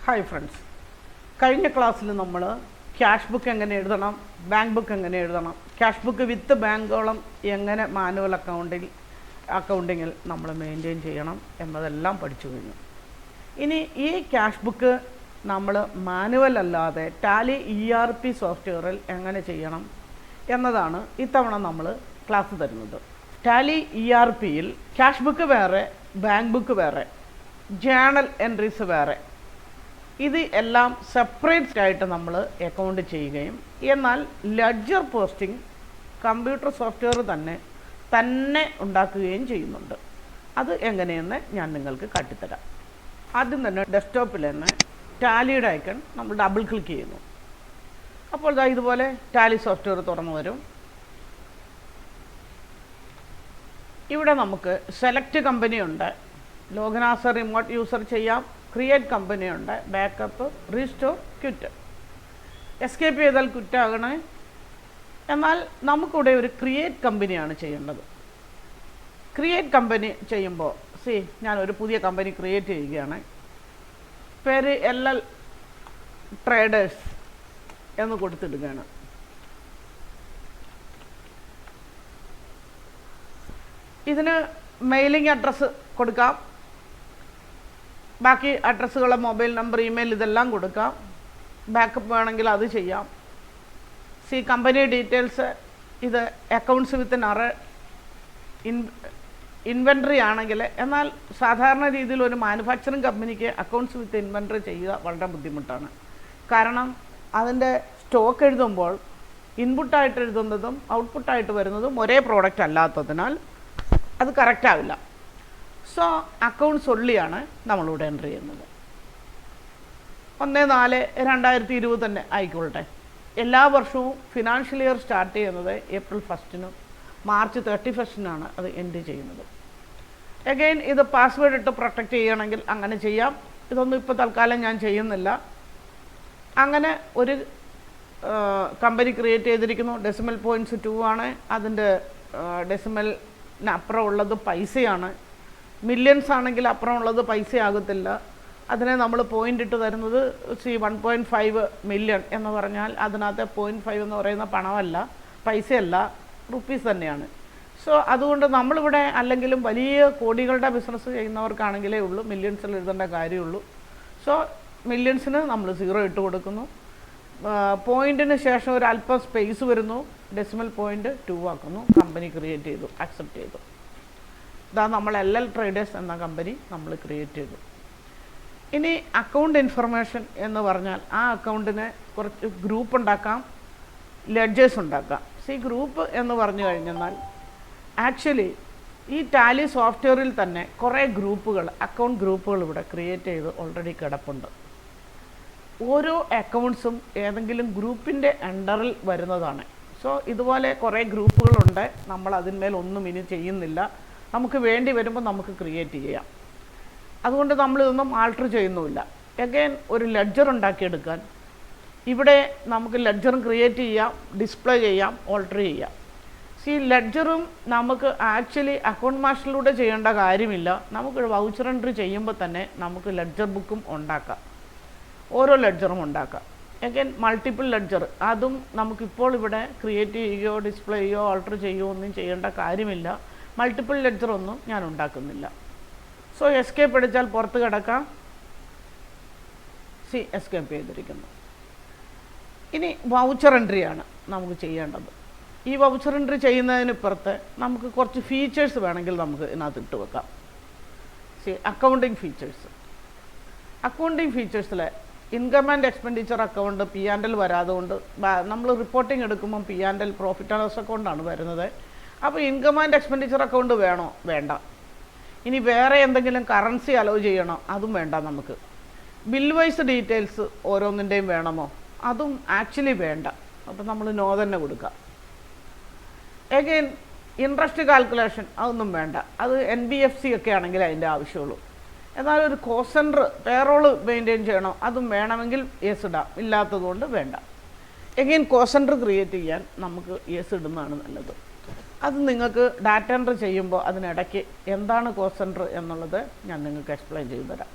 Hi friends, കഴിഞ്ഞ ക്ലാസ്സിൽ നമ്മൾ ക്യാഷ് ബുക്ക് എങ്ങനെ എഴുതണം, ബാങ്ക് ബുക്ക് എങ്ങനെ എഴുതണം, ക്യാഷ് ബുക്ക് വിത്ത് ബാങ്കോളം എങ്ങനെ മാനുവൽ അക്കൗണ്ടിങ്ങിൽ നമ്മൾ മെയിൻറ്റെയിൻ ചെയ്യണം എന്നതെല്ലാം പഠിച്ചു കഴിഞ്ഞു. ഇനി ഈ ക്യാഷ് ബുക്ക് നമ്മൾ മാനുവൽ അല്ലാതെ ടാലി ERP സോഫ്റ്റ്വെയറിൽ എങ്ങനെ ചെയ്യണം എന്നതാണ് ഇത്തവണ നമ്മൾ ക്ലാസ് തരുന്നത്. ടാലി ERPയിൽ ക്യാഷ് ബുക്ക് വേറെ, ബാങ്ക് ബുക്ക് വേറെ, ജേണൽ എൻട്രീസ് വേറെ, ഇത് എല്ലാം സെപ്പറേറ്റ് ആയിട്ട് നമ്മൾ അക്കൗണ്ട് ചെയ്യുകയും എന്നാൽ ലെഡ്ജർ പോസ്റ്റിംഗ് കമ്പ്യൂട്ടർ സോഫ്റ്റ്വെയർ തന്നെ ഉണ്ടാക്കുകയും ചെയ്യുന്നുണ്ട്. അത് എങ്ങനെയെന്ന് ഞാൻ നിങ്ങൾക്ക് കാട്ടിത്തരാം. ആദ്യം തന്നെ ഡെസ്ക്ടോപ്പിൽ തന്നെ ടാലിയുടെ ഐക്കൺ നമ്മൾ ഡബിൾ ക്ലിക്ക് ചെയ്യുന്നു. അപ്പോൾ ഇതാ ഇതുപോലെ ടാലി സോഫ്റ്റ്വെയർ തുറന്നു വരും. ഇവിടെ നമുക്ക് സെലക്ട് കമ്പനി ഉണ്ട്, ലോഗിൻ ആസ് റിമോട്ട് യൂസർ ചെയ്യാം, ക്രിയേറ്റ് കമ്പനി ഉണ്ട്, ബാക്കപ്പ്, റീസ്റ്റോർ, ക്വിറ്റ്. എസ്കേപ്പ് ചെയ്താൽ ക്വിറ്റാകണേ. എന്നാൽ നമുക്കിവിടെ ഒരു ക്രിയേറ്റ് കമ്പനിയാണ് ചെയ്യേണ്ടത്. ക്രിയേറ്റ് കമ്പനി ചെയ്യുമ്പോൾ ഞാനൊരു പുതിയ കമ്പനി ക്രിയേറ്റ് ചെയ്യുകയാണ്. പേര് LL ട്രേഡേഴ്സ് എന്ന് കൊടുത്തിടുകയാണ്. ഇതിന് മെയിലിംഗ് അഡ്രസ്സ് കൊടുക്കാം, ബാക്കി അഡ്രസ്സുകൾ, മൊബൈൽ നമ്പർ, ഇമെയിൽ ഇതെല്ലാം കൊടുക്കാം. ബാക്കപ്പ് വേണമെങ്കിൽ അത് ചെയ്യാം. കമ്പനി ഡീറ്റെയിൽസ്, ഇത് അക്കൗണ്ട്സ് വിത്ത് ഇൻവെൻട്രി ആണെങ്കിൽ, എന്നാൽ സാധാരണ രീതിയിൽ ഒരു മാനുഫാക്ചറിങ് കമ്പനിക്ക് അക്കൗണ്ട്സ് വിത്ത് ഇൻവെൻട്രി ചെയ്യുക വളരെ ബുദ്ധിമുട്ടാണ്. കാരണം അതിൻ്റെ സ്റ്റോക്ക് എഴുതുമ്പോൾ ഇൻപുട്ടായിട്ട് എഴുതുന്നതും ഔട്ട്പുട്ടായിട്ട് വരുന്നതും ഒരേ പ്രോഡക്റ്റ് അല്ലാത്തതിനാൽ അത് കറക്റ്റ് ആവില്ല. അക്കൗണ്ട്സ് ഒള്ളിയാണ് നമ്മളിവിടെ എൻ്റർ ചെയ്യുന്നത്. 1/4/2020 തന്നെ ആയിക്കൊള്ളട്ടെ. എല്ലാ വർഷവും ഫിനാൻഷ്യൽ ഇയർ സ്റ്റാർട്ട് ചെയ്യുന്നത് April 1 March 31 അത് എൻഡ് ചെയ്യുന്നത്. അഗെയിൻ ഇത് പാസ്വേഡ് ഇട്ട് പ്രൊട്ടക്റ്റ് ചെയ്യണമെങ്കിൽ അങ്ങനെ ചെയ്യാം. ഇതൊന്നും ഇപ്പോൾ തൽക്കാലം ഞാൻ ചെയ്യുന്നില്ല. അങ്ങനെ ഒരു കമ്പനി ക്രിയേറ്റ് ചെയ്തിരിക്കുന്നു. ഡെസിമൽ പോയിൻറ്റ്സ് 2 ആണ്. അതിൻ്റെ ഡെസിമലിന് അപ്പുറം ഉള്ളത് പൈസയാണ്. മില്യൺസ് ആണെങ്കിൽ അപ്പുറം ഉള്ളത് പൈസയാകത്തില്ല. അതിനെ നമ്മൾ പോയിൻ്റ് ഇട്ട് തരുന്നത് 1.5 മില്യൺ എന്ന് പറഞ്ഞാൽ അതിനകത്ത് 0.5 എന്ന് പറയുന്ന പണമല്ല, പൈസയല്ല, റുപ്പീസ് തന്നെയാണ്. അതുകൊണ്ട് നമ്മളിവിടെ അല്ലെങ്കിലും വലിയ കോടികളുടെ ബിസിനസ് ചെയ്യുന്നവർക്കാണെങ്കിലേ ഉള്ളൂ മില്യൺസിൽ എഴുതേണ്ട കാര്യമുള്ളൂ. മില്യൺസിന് നമ്മൾ 0 ഇട്ട് കൊടുക്കുന്നു. പോയിൻറ്റിന് ശേഷം ഒരു അല്പം സ്പേസ് വരുന്നു, ഡെസിമൽ പോയിൻറ്റ് 2 ആക്കുന്നു. കമ്പനി ക്രിയേറ്റ് ചെയ്തു, അക്സെപ്റ്റ് ചെയ്തു. ഇതാ നമ്മൾ LL ട്രേഡേഴ്സ് എന്ന കമ്പനി നമ്മൾ ക്രിയേറ്റ് ചെയ്തു. ഇനി അക്കൗണ്ട് ഇൻഫർമേഷൻ എന്ന് പറഞ്ഞാൽ ആ അക്കൗണ്ടിന് കുറച്ച് ഗ്രൂപ്പ് ഉണ്ടാക്കാം, ലെഡ്ജേഴ്സ് ഉണ്ടാക്കാം. ഗ്രൂപ്പ് എന്ന് പറഞ്ഞു കഴിഞ്ഞാൽ ആക്ച്വലി ഈ ടാലി സോഫ്റ്റ്വെയറിൽ തന്നെ കുറേ ഗ്രൂപ്പുകൾ, അക്കൗണ്ട് ഗ്രൂപ്പുകൾ ഇവിടെ ക്രിയേറ്റ് ചെയ്ത് ഓൾറെഡി കിടപ്പുണ്ട്. ഓരോ അക്കൗണ്ട്സും ഏതെങ്കിലും ഗ്രൂപ്പിൻ്റെ അണ്ടറിൽ വരുന്നതാണ്. ഇതുപോലെ കുറേ ഗ്രൂപ്പുകളുണ്ട്. നമ്മൾ അതിന്മേൽ ഒന്നും ഇനി ചെയ്യുന്നില്ല. നമുക്ക് വേണ്ടി വരുമ്പോൾ നമുക്ക് ക്രിയേറ്റ് ചെയ്യാം. അതുകൊണ്ട് നമ്മളിതൊന്നും ആൾട്ടർ ചെയ്യുന്നുമില്ല. അഗെയിൻ ഒരു ലെഡ്ജർ ഉണ്ടാക്കിയെടുക്കാൻ ഇവിടെ നമുക്ക് ലെഡ്ജറും ക്രിയേറ്റ് ചെയ്യാം, ഡിസ്പ്ലേ ചെയ്യാം, ഓൾട്ടർ ചെയ്യാം. ലെഡ്ജറും നമുക്ക് ആക്ച്വലി അക്കൗണ്ട് മാസ്റ്ററിലൂടെ ചെയ്യേണ്ട കാര്യമില്ല. നമുക്ക് വൗച്ചർ എൻട്രി ചെയ്യുമ്പോൾ തന്നെ നമുക്ക് ലെഡ്ജർ ബുക്കും ഉണ്ടാക്കാം, ഓരോ ലെഡ്ജറും ഉണ്ടാക്കാം. അഗെയിൻ മൾട്ടിപ്പിൾ ലെഡ്ജർ, അതും നമുക്കിപ്പോൾ ഇവിടെ ക്രിയേറ്റ് ചെയ്യുകയോ ഡിസ്പ്ലേ ചെയ്യുകയോ ഓൾട്ടർ ചെയ്യുകയോ ഒന്നും ചെയ്യേണ്ട കാര്യമില്ല. മൾട്ടിപ്പിൾ ലെഡ്ജറൊന്നും ഞാൻ ഉണ്ടാക്കുന്നില്ല. എസ്കേപ്പ് അടിച്ചാൽ പുറത്ത് കിടക്കാം. എസ്കേപ്പ് ചെയ്തിരിക്കുന്നു. ഇനി വൗച്ചർ എൻട്രിയാണ് നമുക്ക് ചെയ്യേണ്ടത്. ഈ വൗച്ചർ എൻട്രി ചെയ്യുന്നതിന് പുറത്ത് നമുക്ക് കുറച്ച് ഫീച്ചേഴ്സ് വേണമെങ്കിൽ നമുക്ക് ഇതിനകത്ത് ഇട്ട് വെക്കാം. അക്കൗണ്ടിങ് ഫീച്ചേഴ്സിൽ income and expenditure account P&L വരാതെ കൊണ്ട് നമ്മൾ റിപ്പോർട്ടിംഗ് എടുക്കുമ്പം P&L പ്രോഫിറ്റ് ആൻഡ് ലോസ് അക്കൗണ്ടാണ് വരുന്നത്. അപ്പോൾ ഇൻകം ആൻഡ് എക്സ്പെൻഡിച്ചർ അക്കൗണ്ട് വേണോ? വേണ്ട. ഇനി വേറെ എന്തെങ്കിലും കറൻസി അലോ ചെയ്യണോ? അതും വേണ്ട. നമുക്ക് ബിൽ വൈസ് ഡീറ്റെയിൽസ് ഓരോന്നിൻ്റെയും വേണമോ? അതും ആക്ച്വലി വേണ്ട. അപ്പോൾ നമ്മൾ നോ തന്നെ കൊടുക്കാം. അഗെയിൻ ഇൻട്രസ്റ്റ് കാൽക്കുലേഷൻ അതൊന്നും വേണ്ട. അത് NBFC ഒക്കെ ആണെങ്കിൽ അതിൻ്റെ ആവശ്യമുള്ളൂ. എന്നാൽ ഒരു കോസ്റ്റ് സെൻറ്റർ പേറോള് മെയിൻറ്റെയിൻ ചെയ്യണോ? അതും വേണമെങ്കിൽ യെസ് ഇടാം, ഇല്ലാത്തതുകൊണ്ട് വേണ്ട. അഗെയിൻ കോസ്റ്റ് സെൻറ്റർ ക്രിയേറ്റ് ചെയ്യാൻ നമുക്ക് യെസ് ഇടുന്നതാണ് നല്ലത്. അത് നിങ്ങൾക്ക് ഡാറ്റ എൻട്രി ചെയ്യുമ്പോൾ അതിനിടയ്ക്ക് എന്താണ് കോസ്റ്റ് സെൻറ്റർ എന്നുള്ളത് ഞാൻ നിങ്ങൾക്ക് എക്സ്പ്ലെയിൻ ചെയ്തു തരാം.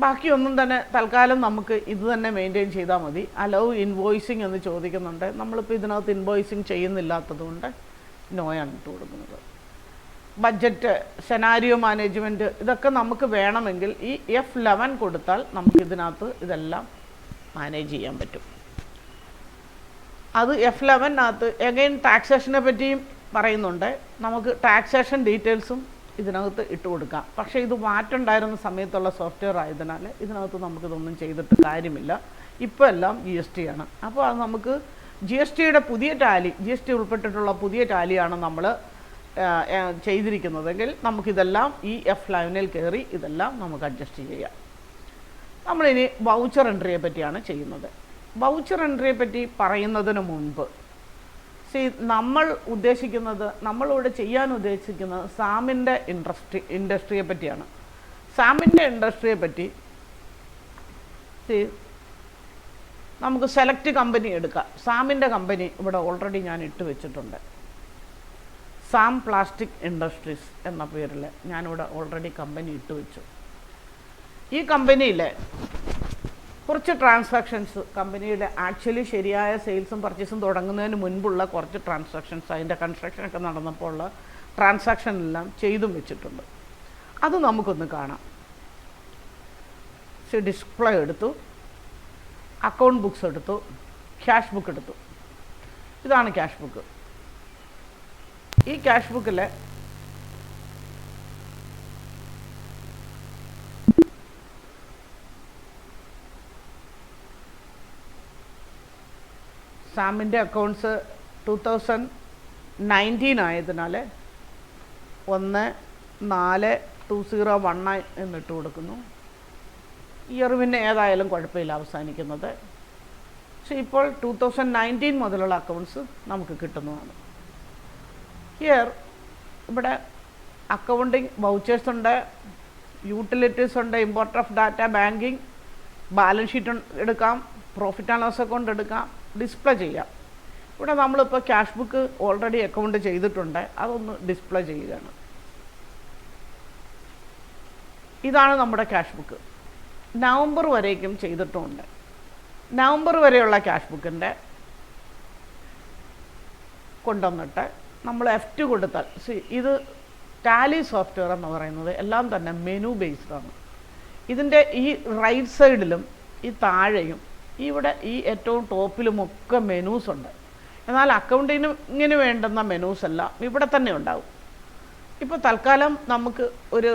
ബാക്കിയൊന്നും തന്നെ തൽക്കാലം നമുക്ക് ഇത് തന്നെ മെയിൻറ്റെയിൻ ചെയ്താൽ മതി. അലൗ ഇൻവോയ്സിങ് എന്ന് ചോദിക്കുന്നുണ്ട്. നമ്മളിപ്പോൾ ഇതിനകത്ത് ഇൻവോയ്സിങ് ചെയ്യുന്നില്ലാത്തത് കൊണ്ട് നോയാണ് ഇട്ട് കൊടുക്കുന്നത്. ബഡ്ജറ്റ്, സെനാരിയോ മാനേജ്മെൻറ്റ്, ഇതൊക്കെ നമുക്ക് വേണമെങ്കിൽ ഈ F11 കൊടുത്താൽ നമുക്കിതിനകത്ത് ഇതെല്ലാം മാനേജ് ചെയ്യാൻ പറ്റും. അത് F11-നകത്ത് എഗെയിൻ ടാക്സേഷനെ പറ്റിയും പറയുന്നുണ്ട്. നമുക്ക് ടാക്സേഷൻ ഡീറ്റെയിൽസും ഇതിനകത്ത് ഇട്ട് കൊടുക്കാം. പക്ഷേ ഇത് മാറ്റുണ്ടായിരുന്ന സമയത്തുള്ള സോഫ്റ്റ്വെയർ ആയതിനാൽ ഇതിനകത്ത് നമുക്കിതൊന്നും ചെയ്തിട്ട് കാര്യമില്ല. ഇപ്പോൾ എല്ലാം GST ആണ്. അപ്പോൾ അത് നമുക്ക് GSTയുടെ പുതിയ ടാലി, GST ഉൾപ്പെട്ടിട്ടുള്ള പുതിയ ടാലിയാണ് നമ്മൾ ചെയ്തിരിക്കുന്നതെങ്കിൽ നമുക്കിതെല്ലാം ഈ F11-ൽ കയറി ഇതെല്ലാം നമുക്ക് അഡ്ജസ്റ്റ് ചെയ്യാം. നമ്മളിനി വൗച്ചർ എൻട്രിയെ പറ്റിയാണ് ചെയ്യുന്നത്. വൗച്ചർ എൻട്രിയെ പറ്റി പറയുന്നതിന് മുൻപ് നമ്മൾ ഉദ്ദേശിക്കുന്നത്, നമ്മളിവിടെ ചെയ്യാൻ ഉദ്ദേശിക്കുന്നത് സാമിൻ്റെ ഇൻഡസ്ട്രിയെ പറ്റിയാണ്. സാമിൻ്റെ ഇൻഡസ്ട്രിയെ പറ്റി നമുക്ക് സെലക്ട് കമ്പനി എടുക്കാം. സാമിൻ്റെ കമ്പനി ഇവിടെ ഓൾറെഡി ഞാൻ ഇട്ട് വെച്ചിട്ടുണ്ട്. സാം പ്ലാസ്റ്റിക് ഇൻഡസ്ട്രീസ് എന്ന പേരിൽ ഞാനിവിടെ ഓൾറെഡി കമ്പനി ഇട്ട് വെച്ചു. ഈ കമ്പനിയിൽ കുറച്ച് ട്രാൻസാക്ഷൻസ്, കമ്പനിയുടെ ആക്ച്വലി ശരിയായ സെയിൽസും പർച്ചേസും തുടങ്ങുന്നതിന് മുൻപുള്ള കുറച്ച് ട്രാൻസാക്ഷൻസ്, അതിൻ്റെ കൺസ്ട്രക്ഷനൊക്കെ നടന്നപ്പോൾ ഉള്ള ട്രാൻസാക്ഷനെല്ലാം ചെയ്തും വെച്ചിട്ടുണ്ട്. അത് നമുക്കൊന്ന് കാണാം. ഡിസ്പ്ലേ എടുത്തു, അക്കൗണ്ട് ബുക്സ് എടുത്തു, ക്യാഷ് ബുക്ക് എടുത്തു. ഇതാണ് ക്യാഷ് ബുക്ക്. ഈ ക്യാഷ് ബുക്കിൽ സാമിൻ്റെ അക്കൗണ്ട്സ് 2019 ആയതിനാൽ 1/4/2019 എന്നിട്ട് കൊടുക്കുന്നു. ഇയർ പിന്നെ ഏതായാലും കുഴപ്പമില്ല അവസാനിക്കുന്നത്. പക്ഷേ ഇപ്പോൾ 2019 മുതലുള്ള അക്കൗണ്ട്സ് നമുക്ക് കിട്ടുന്നതാണ്. ഹിയർ ഇവിടെ അക്കൗണ്ടിങ് വൗച്ചേഴ്സ് ഉണ്ട്, യൂട്ടിലിറ്റീസ് ഉണ്ട്, import of data, banking, balance sheet എടുക്കാം, പ്രോഫിറ്റ് ആൻഡ് ലോസ് അക്കൗണ്ട് എടുക്കാം, ഡിസ്പ്ലേ ചെയ്യാം. ഇവിടെ നമ്മളിപ്പോൾ ക്യാഷ് ബുക്ക് ഓൾറെഡി അക്കൗണ്ട് ചെയ്തിട്ടുണ്ട്, അതൊന്ന് ഡിസ്പ്ലേ ചെയ്യുകയാണ്. ഇതാണ് നമ്മുടെ ക്യാഷ് ബുക്ക്. നവംബർ വരേക്കും ചെയ്തിട്ടുമുണ്ട്. നവംബർ വരെയുള്ള ക്യാഷ് ബുക്കിൻ്റെ കൊണ്ടുവന്നിട്ട് നമ്മൾ F2 കൊടുത്താൽ, ഇത് ടാലി സോഫ്റ്റ്വെയർ എന്ന് പറയുന്നത് എല്ലാം തന്നെ മെനു ബേസ്ഡ് ആണ്. ഇതിൻ്റെ ഈ റൈറ്റ് സൈഡിലും ഈ താഴെയും ഇവിടെ ഈ ഏറ്റവും ടോപ്പിലുമൊക്കെ മെനൂസ് ഉണ്ട്. എന്നാൽ അക്കൗണ്ടിങ്ങിന് വേണ്ടുന്ന മെനൂസ് എല്ലാം ഇവിടെ തന്നെ ഉണ്ടാവും. ഇപ്പോൾ തൽക്കാലം നമുക്ക് ഒരു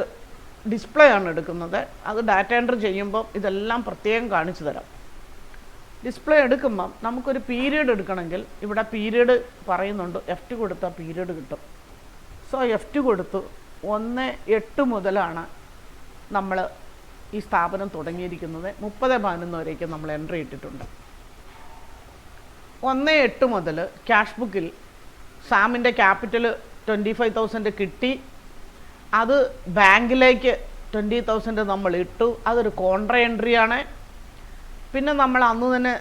ഡിസ്പ്ലേ ആണ് എടുക്കുന്നത്. അത് ഡാറ്റ എൻട്രി ചെയ്യുമ്പോൾ ഇതെല്ലാം പ്രത്യേകം കാണിച്ചു തരാം. ഡിസ്പ്ലേ എടുക്കുമ്പം നമുക്കൊരു പീരീഡ് എടുക്കണമെങ്കിൽ ഇവിടെ പീരീഡ് പറയുന്നുണ്ട്. F2 കൊടുത്താൽ പീരീഡ് കിട്ടും. സോ F2 കൊടുത്തു. 1/8 മുതലാണ് നമ്മൾ ഈ സ്ഥാപനം തുടങ്ങിയിരിക്കുന്നത്. 30/11 വരേക്കും നമ്മൾ എൻട്രി ഇട്ടിട്ടുണ്ട്. 1/8 മുതൽ ക്യാഷ് ബുക്കിൽ സാമിൻ്റെ ക്യാപിറ്റൽ 25,000 കിട്ടി. അത് ബാങ്കിലേക്ക് 20,000 നമ്മൾ ഇട്ടു. അതൊരു കോൺട്ര എൻട്രിയാണ്. പിന്നെ നമ്മൾ അന്ന് തന്നെ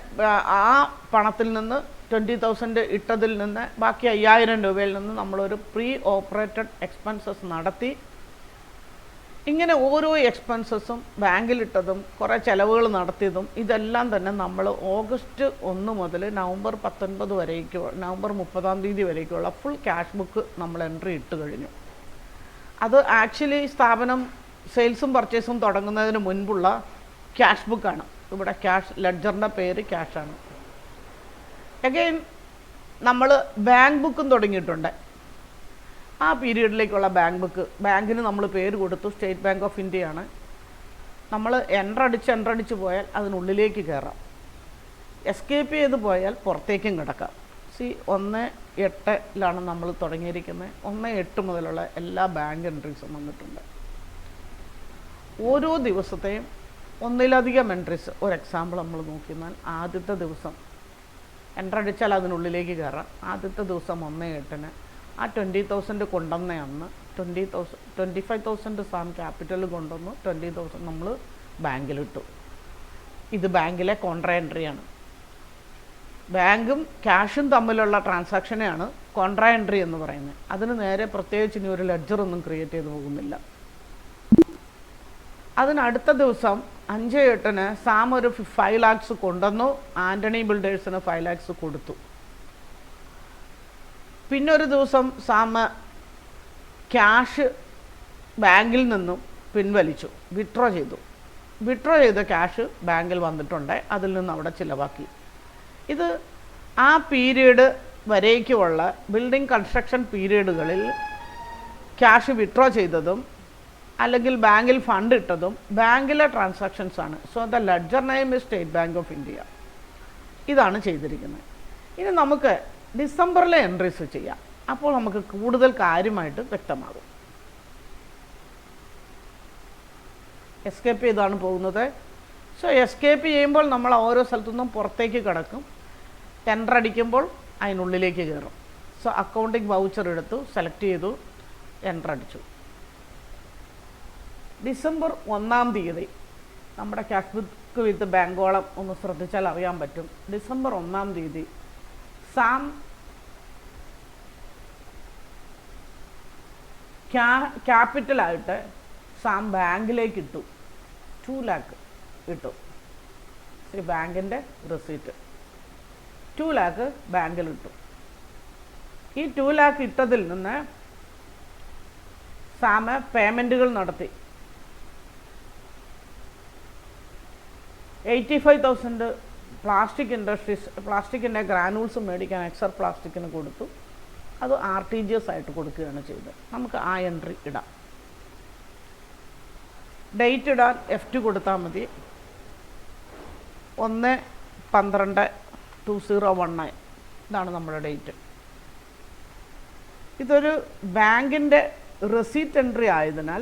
ആ പണത്തിൽ നിന്ന് 20,000 ഇട്ടതിൽ നിന്ന് ബാക്കി 5,000 രൂപയിൽ നിന്ന് നമ്മളൊരു പ്രീ ഓപ്പറേറ്റഡ് എക്സ്പെൻസസ് നടത്തി. ഇങ്ങനെ ഓരോ എക്സ്പെൻസസും ബാങ്കിലിട്ടതും കുറേ ചിലവുകൾ നടത്തിയതും ഇതെല്ലാം തന്നെ നമ്മൾ ഓഗസ്റ്റ് 1 മുതൽ നവംബർ 19 വരേക്കും, നവംബർ 30-ാം തീയതി വരേക്കുള്ള ഫുൾ ക്യാഷ് ബുക്ക് നമ്മൾ എൻട്രി ഇട്ട് കഴിഞ്ഞു. അത് ആക്ച്വലി സ്ഥാപനം സെയിൽസും പർച്ചേസും തുടങ്ങുന്നതിന് മുൻപുള്ള ക്യാഷ് ബുക്കാണ്. ഇവിടെ ക്യാഷ് ലെഡ്ജറിൻ്റെ പേര് ക്യാഷാണ്. അഗെയിൻ നമ്മൾ ബാങ്ക് ബുക്കും തുടങ്ങിയിട്ടുണ്ട്. ആ പീരീഡിലേക്കുള്ള ബാങ്ക് ബുക്ക്, ബാങ്കിന് നമ്മൾ പേര് കൊടുത്തു, സ്റ്റേറ്റ് ബാങ്ക് ഓഫ് ഇന്ത്യയാണ്. നമ്മൾ എൻട്രടിച്ച് പോയാൽ അതിനുള്ളിലേക്ക് കയറാം. എസ്കേപ്പ് ചെയ്ത് പോയാൽ പുറത്തേക്കും കിടക്കാം. 1/8 നമ്മൾ തുടങ്ങിയിരിക്കുന്നത്. 1/8 മുതലുള്ള എല്ലാ ബാങ്ക് എൻട്രീസും വന്നിട്ടുണ്ട്. ഓരോ ദിവസത്തെയും ഒന്നിലധികം എൻട്രീസ്. ഒരു എക്സാമ്പിൾ നമ്മൾ നോക്കിയാൽ ആദ്യത്തെ ദിവസം എൻട്രടിച്ചാൽ അതിനുള്ളിലേക്ക് കയറാം. ആദ്യത്തെ ദിവസം 1/8 ആ 20,000 കൊണ്ടുവന്ന അന്ന് 25,000 സാം ക്യാപിറ്റൽ കൊണ്ടുവന്നു. 20,000 നമ്മൾ ബാങ്കിലിട്ടു. ഇത് ബാങ്കിലെ കോൺട്ര എൻട്രിയാണ്. ബാങ്കും ക്യാഷും തമ്മിലുള്ള ട്രാൻസാക്ഷനെയാണ് കോൺട്ര എൻട്രി എന്ന് പറയുന്നത്. അതിന് നേരെ പ്രത്യേകിച്ച് ഇനി ഒരു ലെഡ്ജറൊന്നും ക്രിയേറ്റ് ചെയ്ത് പോകുന്നില്ല. അതിനടുത്ത ദിവസം 5/8 സാം ഒരു 5 lakhs കൊണ്ടുവന്നു. ആൻ്റണി ബിൽഡേഴ്സിന് 5 lakhs കൊടുത്തു. പിന്നൊരു ദിവസം സാം ക്യാഷ് ബാങ്കിൽ നിന്നും പിൻവലിച്ചു, വിഡ്രോ ചെയ്തു. വിഡ്രോ ചെയ്ത ക്യാഷ് ബാങ്കിൽ വന്നിട്ടുണ്ട്, അതിൽ നിന്ന് അവിടെ ചിലവാക്കി. ഇത് ആ പീരീഡ് വരേക്കുമുള്ള ബിൽഡിംഗ് കൺസ്ട്രക്ഷൻ പീരീഡുകളിൽ ക്യാഷ് വിഡ്രോ ചെയ്തതും അല്ലെങ്കിൽ ബാങ്കിൽ ഫണ്ട് ഇട്ടതും ബാങ്കിലെ ട്രാൻസാക്ഷൻസ് ആണ്. So the ledger name is State Bank of India. ഇതാണ് ചെയ്തിരിക്കുന്നത്. ഇനി നമുക്ക് ഡിസംബറിലെ എൻട്രീസ് ചെയ്യാം. അപ്പോൾ നമുക്ക് കൂടുതൽ കാര്യമായിട്ട് വ്യക്തമാകും. എസ്കേപ്പ് ചെയ്താണ് പോകുന്നത്. സോ എസ്കേപ്പ് ചെയ്യുമ്പോൾ നമ്മൾ ഓരോ സ്ഥലത്തുനിന്നും പുറത്തേക്ക് കിടക്കും. ടെൻഡർ അടിക്കുമ്പോൾ അതിനുള്ളിലേക്ക് കയറും. സോ അക്കൗണ്ടിങ് വൗച്ചർ എടുത്തു, സെലക്ട് ചെയ്തു, എൻ്റർ അടിച്ചു. ഡിസംബർ 1 നമ്മുടെ ക്യാഷ് ബുക്ക് വിത്ത് ബാങ്കോളം ഒന്ന് ശ്രദ്ധിച്ചാൽ അറിയാൻ പറ്റും. ഡിസംബർ 1 സാം ക്യാപിറ്റലായിട്ട് സാം ബാങ്കിലേക്ക് ഇട്ടു 2 lakh ഇട്ടു. ബാങ്കിൻ്റെ റെസീറ്റ് 2 lakh ബാങ്കിൽ ഇട്ടു. ഈ 2 lakh ഇട്ടതിൽ നിന്ന് സാം പേയ്മെൻറ്റുകൾ നടത്തി. 85,000 പ്ലാസ്റ്റിക് ഇൻഡസ്ട്രീസ് പ്ലാസ്റ്റിക്കിൻ്റെ ഗ്രാനൂൾസ് മേടിക്കാൻ എക്സർ പ്ലാസ്റ്റിക്കിന് കൊടുത്തു. അത് RTGS ആയിട്ട് കൊടുക്കുകയാണ് ചെയ്തത്. നമുക്ക് ആ എൻട്രി ഇടാം. ഡേറ്റ് ഇടാൻ F2 കൊടുത്താൽ മതി. 1/12/2019 ഇതാണ് നമ്മുടെ ഡേറ്റ്. ഇതൊരു ബാങ്കിൻ്റെ റെസീറ്റ് എൻട്രി ആയതിനാൽ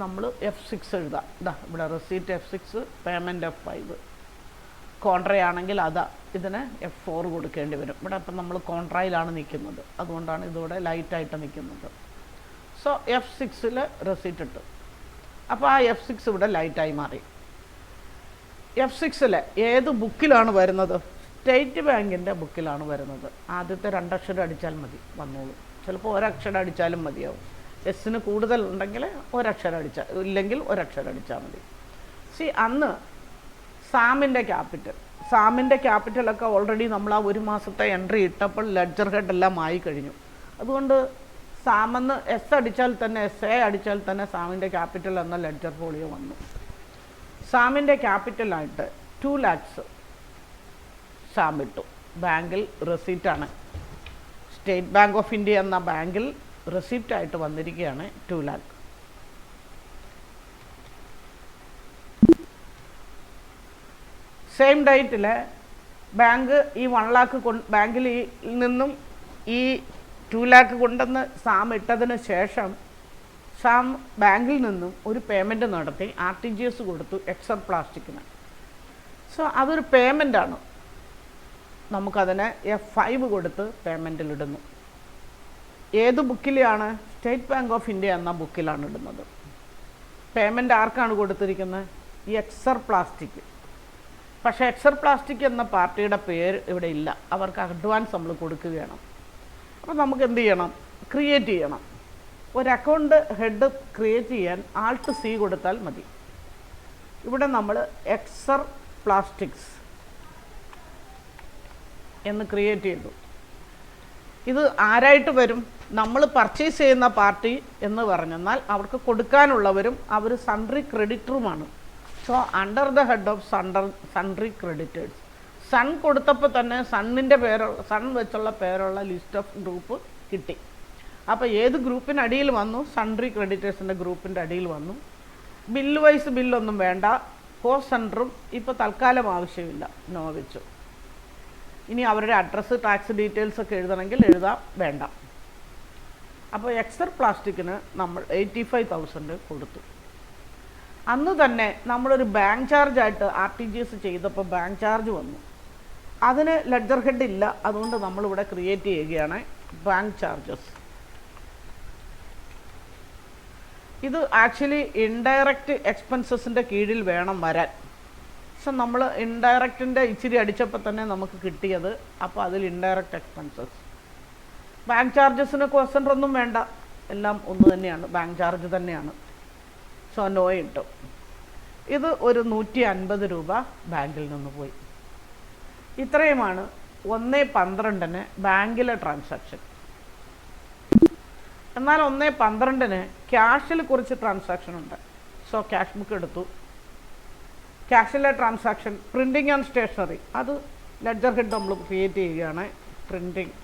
നമ്മൾ F6 എഴുതാം. ഇതാ ഇവിടെ റെസീറ്റ് F6, പേയ്മെൻറ്റ് F5. കോൺട്രയാണെങ്കിൽ അതാ ഇതിന് F4 കൊടുക്കേണ്ടി വരും. ഇവിടെ ഇപ്പം നമ്മൾ കോൺട്രയിലാണ് നിൽക്കുന്നത്, അതുകൊണ്ടാണ് ഇതിവിടെ ലൈറ്റായിട്ട് നിൽക്കുന്നത്. സോ F6 റെസീറ്റ് ഇട്ടു. അപ്പോൾ ആ F6 ഇവിടെ ലൈറ്റായി മാറി. F6 ഏത് ബുക്കിലാണ് വരുന്നത്? സ്റ്റേറ്റ് ബാങ്കിൻ്റെ ബുക്കിലാണ് വരുന്നത്. ആദ്യത്തെ 2 അക്ഷരം അടിച്ചാൽ മതി, വന്നോളൂ. ചിലപ്പോൾ 1 അക്ഷരം അടിച്ചാലും മതിയാവും. എസ്സിന് കൂടുതൽ ഉണ്ടെങ്കിൽ 1 അക്ഷരം അടിച്ചാൽ, ഇല്ലെങ്കിൽ 1 അക്ഷരം അടിച്ചാൽ മതി. അന്ന് സാമിൻ്റെ ക്യാപിറ്റലൊക്കെ ഓൾറെഡി നമ്മൾ ആ 1 മാസത്തെ എൻട്രി ഇട്ടപ്പോൾ ലെഡ്ജർ ഹെഡ് എല്ലാം ആയി കഴിഞ്ഞു. അതുകൊണ്ട് സാമെന്ന് എസ് അടിച്ചാൽ തന്നെ, SA അടിച്ചാൽ തന്നെ സാമിൻ്റെ ക്യാപിറ്റൽ എന്ന ലെഡ്ജർ ഫോളിയോ വന്നു. സാമിൻ്റെ ക്യാപിറ്റലായിട്ട് 2 lakhs സാം ഇട്ടു. ബാങ്കിൽ റെസീറ്റാണ്. സ്റ്റേറ്റ് ബാങ്ക് ഓഫ് ഇന്ത്യ എന്ന ബാങ്കിൽ റെസിപ്റ്റായിട്ട് വന്നിരിക്കുകയാണ് 2 lakh. സെയിം ഡേറ്റിൽ ബാങ്ക് ഈ 1 lakh ബാങ്കിൽ നിന്നും ഈ 2 lakh കൊണ്ടുവന്ന് സാം ഇട്ടതിന് ശേഷം സാം ബാങ്കിൽ നിന്നും ഒരു പേയ്മെൻറ്റ് നടത്തി, RTGS കൊടുത്തു എക്സർ പ്ലാസ്റ്റിക്കിന്. സോ അതൊരു പേയ്മെൻറ്റാണ്. നമുക്കതിനെ F5 കൊടുത്ത് പേയ്മെൻറ്റിലിടുന്നു. ഏത് ബുക്കിലാണ്? സ്റ്റേറ്റ് ബാങ്ക് ഓഫ് ഇന്ത്യ എന്ന ബുക്കിലാണ് ഇടുന്നത്. പേയ്മെൻറ്റ് ആർക്കാണ് കൊടുത്തിരിക്കുന്നത്? ഈ എക്സർ പ്ലാസ്റ്റിക്. പക്ഷേ എക്സർ പ്ലാസ്റ്റിക് എന്ന പാർട്ടിയുടെ പേര് ഇവിടെ ഇല്ല. അവർക്ക് അഡ്വാൻസ് നമ്മൾ കൊടുക്കുകയാണ്. അപ്പോൾ നമുക്ക് എന്ത് ചെയ്യണം? ക്രിയേറ്റ് ചെയ്യണം. ഒരു അക്കൗണ്ട് ഹെഡ് ക്രിയേറ്റ് ചെയ്യാൻ Alt C കൊടുത്താൽ മതി. ഇവിടെ നമ്മൾ എക്സർ പ്ലാസ്റ്റിക്സ് എന്ന് ക്രിയേറ്റ് ചെയ്തു. ഇത് ആരായിട്ട് വരും? നമ്മൾ പർച്ചേസ് ചെയ്യുന്ന പാർട്ടി എന്ന് പറഞ്ഞെന്നാൽ അവർക്ക് കൊടുക്കാനുള്ളവരും അവർ സൺട്രി ക്രെഡിറ്ററുമാണ്. So under the head of sundry creditors. സൺ കൊടുത്തപ്പോൾ തന്നെ സണ്ണിൻ്റെ പേരുള്ള, സൺ വെച്ചുള്ള പേരുള്ള ലിസ്റ്റ് ഓഫ് ഗ്രൂപ്പ് കിട്ടി. അപ്പോൾ ഏത് ഗ്രൂപ്പിനടിയിൽ വന്നു? സൺട്രി ക്രെഡിറ്റേഴ്സിൻ്റെ ഗ്രൂപ്പിൻ്റെ അടിയിൽ വന്നു. ബില്ല് വൈസ് ബില്ലൊന്നും വേണ്ട. കോസ്റ്റ് സെൻറ്ററും ഇപ്പോൾ തൽക്കാലം ആവശ്യമില്ല, നോ വെച്ചു. ഇനി അവരുടെ അഡ്രസ്സ്, ടാക്സ് ഡീറ്റെയിൽസ് ഒക്കെ എഴുതണമെങ്കിൽ എഴുതാം, വേണ്ട. അപ്പോൾ എക്സർ പ്ലാസ്റ്റിക്കിന് നമ്മൾ 85,000 കൊടുത്തു. അന്ന് തന്നെ നമ്മളൊരു ബാങ്ക് ചാർജായിട്ട് RTGS ചെയ്തപ്പോൾ ബാങ്ക് ചാർജ് വന്നു. അതിന് ലെഡ്ജർ ഹെഡ് ഇല്ല, അതുകൊണ്ട് നമ്മളിവിടെ ക്രിയേറ്റ് ചെയ്യുകയാണ് ബാങ്ക് ചാർജസ്. ഇത് ആക്ച്വലി ഇൻഡയറക്റ്റ് എക്സ്പെൻസസിൻ്റെ കീഴിൽ വേണം വരാൻ. സോ നമ്മൾ ഇൻഡയറക്റ്റിൻ്റെ ഇച്ചിരി അടിച്ചപ്പോൾ തന്നെ നമുക്ക് കിട്ടിയത്. അപ്പോൾ അതിൽ ഇൻഡയറക്റ്റ് എക്സ്പെൻസസ്. ബാങ്ക് ചാർജസിന് കോസ്റ്റ് ഒന്നും വേണ്ട, എല്ലാം ഒന്ന് തന്നെയാണ്, ബാങ്ക് ചാർജ് തന്നെയാണ്. സോ നോ ഇട്ടു. ഇത് ഒരു 150 രൂപ ബാങ്കിൽ നിന്ന് പോയി. ഇത്രയുമാണ് 1/12 ബാങ്കിലെ ട്രാൻസാക്ഷൻ. എന്നാൽ 1/12 ക്യാഷിൽ കുറച്ച് ട്രാൻസാക്ഷൻ ഉണ്ട്. സോ ക്യാഷ് ബുക്ക് എടുത്തു. ക്യാഷിലെ ട്രാൻസാക്ഷൻ പ്രിൻറ്റിങ് ആൻഡ് സ്റ്റേഷനറി, അത് ലെഡ്ജർ ഹെഡ് നമ്മൾ ക്രിയേറ്റ് ചെയ്യുകയാണ്. Printing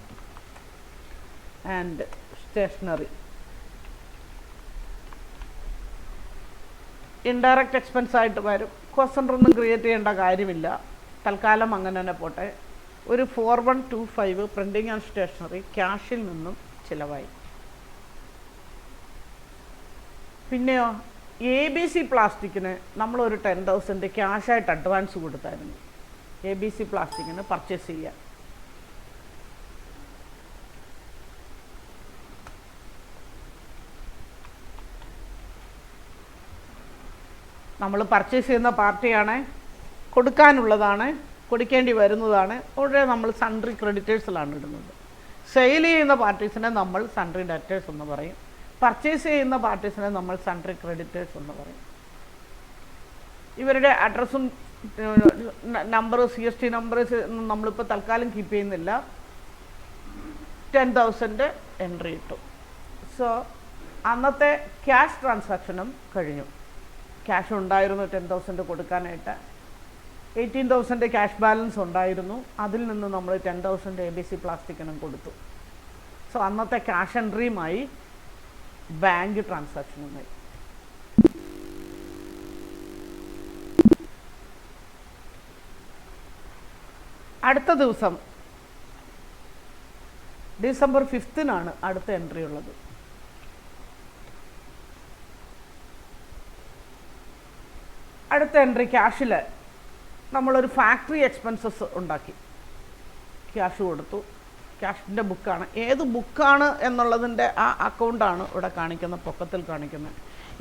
and stationery. Indirect expense ആയിട്ട് വരും. കോസ്റ്റ് സെൻ്റർ ഒന്നും ക്രിയേറ്റ് ചെയ്യേണ്ട കാര്യമില്ല, തൽക്കാലം അങ്ങനെ തന്നെ പോട്ടെ. ഒരു 4125 പ്രിൻറ്റിങ് ആൻഡ് സ്റ്റേഷനറി ക്യാഷിൽ നിന്നും ചിലവായി. പിന്നെയോ ABC പ്ലാസ്റ്റിക്കിന് നമ്മളൊരു 10,000 ക്യാഷായിട്ട് അഡ്വാൻസ് കൊടുത്തായിരുന്നു. ABC പ്ലാസ്റ്റിക്കിന് പർച്ചേസ് ചെയ്യാൻ. നമ്മൾ പർച്ചേസ് ചെയ്യുന്ന പാർട്ടിയാണ്, കൊടുക്കാനുള്ളതാണ്, കൊടുക്കേണ്ടി വരുന്നതാണ്. ഉടനെ നമ്മൾ സൺട്രി ക്രെഡിറ്റേഴ്സിലാണ് ഇടുന്നത്. സെയിൽ ചെയ്യുന്ന പാർട്ടീസിനെ നമ്മൾ സൺട്രി ഡെറ്റേഴ്സ് എന്ന് പറയും. പർച്ചേസ് ചെയ്യുന്ന പാർട്ടീസിനെ നമ്മൾ സൺട്രി ക്രെഡിറ്റേഴ്സ് എന്ന് പറയും. ഇവരുടെ അഡ്രസ്സും നമ്പർ, CST നമ്പർ നമ്മളിപ്പോൾ തൽക്കാലം കീപ്പ് ചെയ്യുന്നില്ല. 10,000 എൻട്രി ഇട്ടു. സോ അന്നത്തെ ക്യാഷ് ട്രാൻസാക്ഷനും കഴിഞ്ഞു. ക്യാഷ് ഉണ്ടായിരുന്നു 10,000 കൊടുക്കാനായിട്ട്. 18,000 ക്യാഷ് ബാലൻസ് ഉണ്ടായിരുന്നു. അതിൽ നിന്ന് നമ്മൾ 10,000 ABC പ്ലാസ്റ്റിക്കിനും കൊടുത്തു. സോ അന്നത്തെ ക്യാഷ് എൻട്രിയുമായി ബാങ്ക് ട്രാൻസാക്ഷനുമായി. അടുത്ത ദിവസം ഡിസംബർ 5 അടുത്ത എൻട്രി ഉള്ളത്. അടുത്ത എൻട്രി ക്യാഷിൽ നമ്മളൊരു ഫാക്ടറി എക്സ്പെൻസസ് ഉണ്ടാക്കി. ക്യാഷ് കൊടുത്തു. ക്യാഷിൻ്റെ ബുക്കാണ്. ഏത് ബുക്കാണ് എന്നുള്ളതിൻ്റെ ആ അക്കൗണ്ടാണ് ഇവിടെ കാണിക്കുന്ന, പൊക്കത്തിൽ കാണിക്കുന്നത്.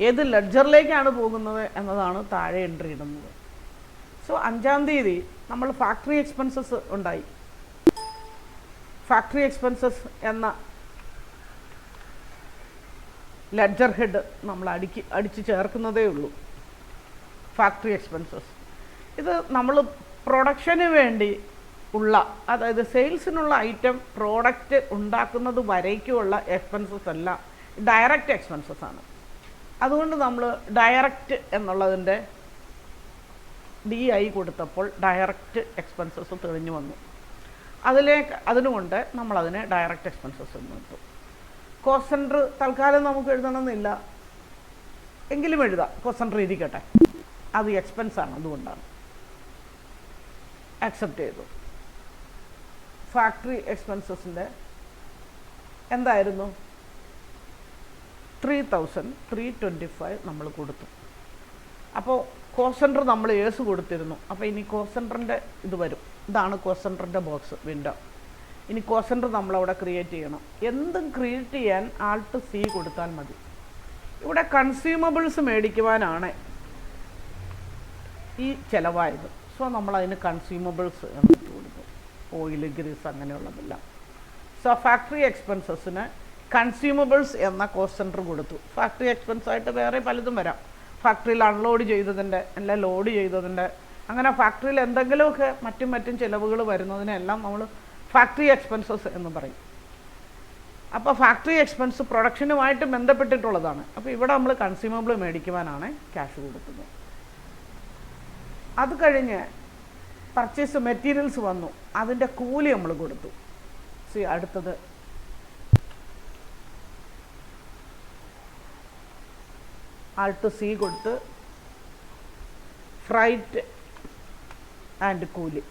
ഏത് ലെഡ്ജറിലേക്കാണ് പോകുന്നത് എന്നതാണ് താഴെ എൻട്രി ഇടുന്നത്. സോ 5-ാം തീയതി നമ്മൾ ഫാക്ടറി എക്സ്പെൻസസ് ഉണ്ടായി. ഫാക്ടറി എക്സ്പെൻസസ് എന്ന ലെഡ്ജർ ഹെഡ് നമ്മൾ അടിച്ച് ചേർക്കുന്നതേ ഉള്ളൂ. ഫാക്ടറി എക്സ്പെൻസസ് ഇത് നമ്മൾ പ്രൊഡക്ഷന് വേണ്ടി ഉള്ള, അതായത് സെയിൽസിനുള്ള ഐറ്റം പ്രോഡക്റ്റ് ഉണ്ടാക്കുന്നത് വരേക്കുമുള്ള എക്സ്പെൻസസ് അല്ല, ഡയറക്റ്റ് എക്സ്പെൻസസ് ആണ്. അതുകൊണ്ട് നമ്മൾ ഡയറക്റ്റ് എന്നുള്ളതിൻ്റെ DI കൊടുത്തപ്പോൾ ഡയറക്റ്റ് എക്സ്പെൻസസ് തെളിഞ്ഞു വന്നു. അതിനുകൊണ്ട് നമ്മളതിനെ ഡയറക്റ്റ് എക്സ്പെൻസസ് എന്ന് ഇട്ടു. കോസ്റ്റ് സെൻറ്റർ തൽക്കാലം നമുക്ക് എഴുതണമെന്നില്ല, എങ്കിലും എഴുതാം. കോസ്റ്റ് സെൻറ്റർ ഇരിക്കട്ടെ, അത് എക്സ്പെൻസാണ്, അതുകൊണ്ടാണ്. അക്സെപ്റ്റ് ചെയ്തു. ഫാക്ടറി എക്സ്പെൻസസിൻ്റെ എന്തായിരുന്നു 3,325 നമ്മൾ കൊടുത്തു. അപ്പോൾ കോസ്റ്റ് സെൻറ്റർ നമ്മൾ ഏസ് കൊടുത്തിരുന്നു. അപ്പോൾ ഇനി കോസ്റ്റ് സെൻറ്ററിൻ്റെ ഇത് വരും. ഇതാണ് കോസ്റ്റ് സെൻറ്ററിൻ്റെ ബോക്സ് വിൻഡോ. ഇനി കോസ്റ്റ് സെൻറ്റർ നമ്മളവിടെ ക്രിയേറ്റ് ചെയ്യണം. എന്തും ക്രിയേറ്റ് ചെയ്യാൻ Alt C കൊടുത്താൽ മതി. ഇവിടെ കൺസ്യൂമബിൾസ് മേടിക്കുവാനാണ് ഈ ചിലവായത്. സോ നമ്മളതിന് കൺസ്യൂമബിൾസ് എന്നിട്ട് കൊടുക്കും. ഓയിൽ, ഗ്രീസ്, അങ്ങനെയുള്ളതെല്ലാം. സോ ഫാക്ടറി എക്സ്പെൻസസിന് കൺസ്യൂമബിൾസ് എന്ന കോസ്റ്റ് സെൻറ്റർ കൊടുത്തു. ഫാക്ടറി എക്സ്പെൻസ് ആയിട്ട് വേറെ പലതും വരാം. ഫാക്ടറിയിൽ അൺലോഡ് ചെയ്തതിൻ്റെ, അല്ല ലോഡ് ചെയ്തതിൻ്റെ, അങ്ങനെ ഫാക്ടറിയിൽ എന്തെങ്കിലുമൊക്കെ മറ്റും ചിലവുകൾ വരുന്നതിനെല്ലാം നമ്മൾ ഫാക്ടറി എക്സ്പെൻസസ് എന്ന് പറയും. അപ്പോൾ ഫാക്ടറി എക്സ്പെൻസ് പ്രൊഡക്ഷനുമായിട്ട് ബന്ധപ്പെട്ടിട്ടുള്ളതാണ്. അപ്പോൾ ഇവിടെ നമ്മൾ കൺസ്യൂമബിൾ മേടിക്കുവാനാണ് ക്യാഷ് കൊടുക്കുന്നത്. അത് കഴിഞ്ഞ് പർച്ചേസ് മെറ്റീരിയൽസ് വന്നു, അതിൻ്റെ കൂലി നമ്മൾ കൊടുത്തു. അടുത്തത് Alt C കൊടുത്ത് ഫ്രൈറ്റ് ആൻഡ് കൂലി.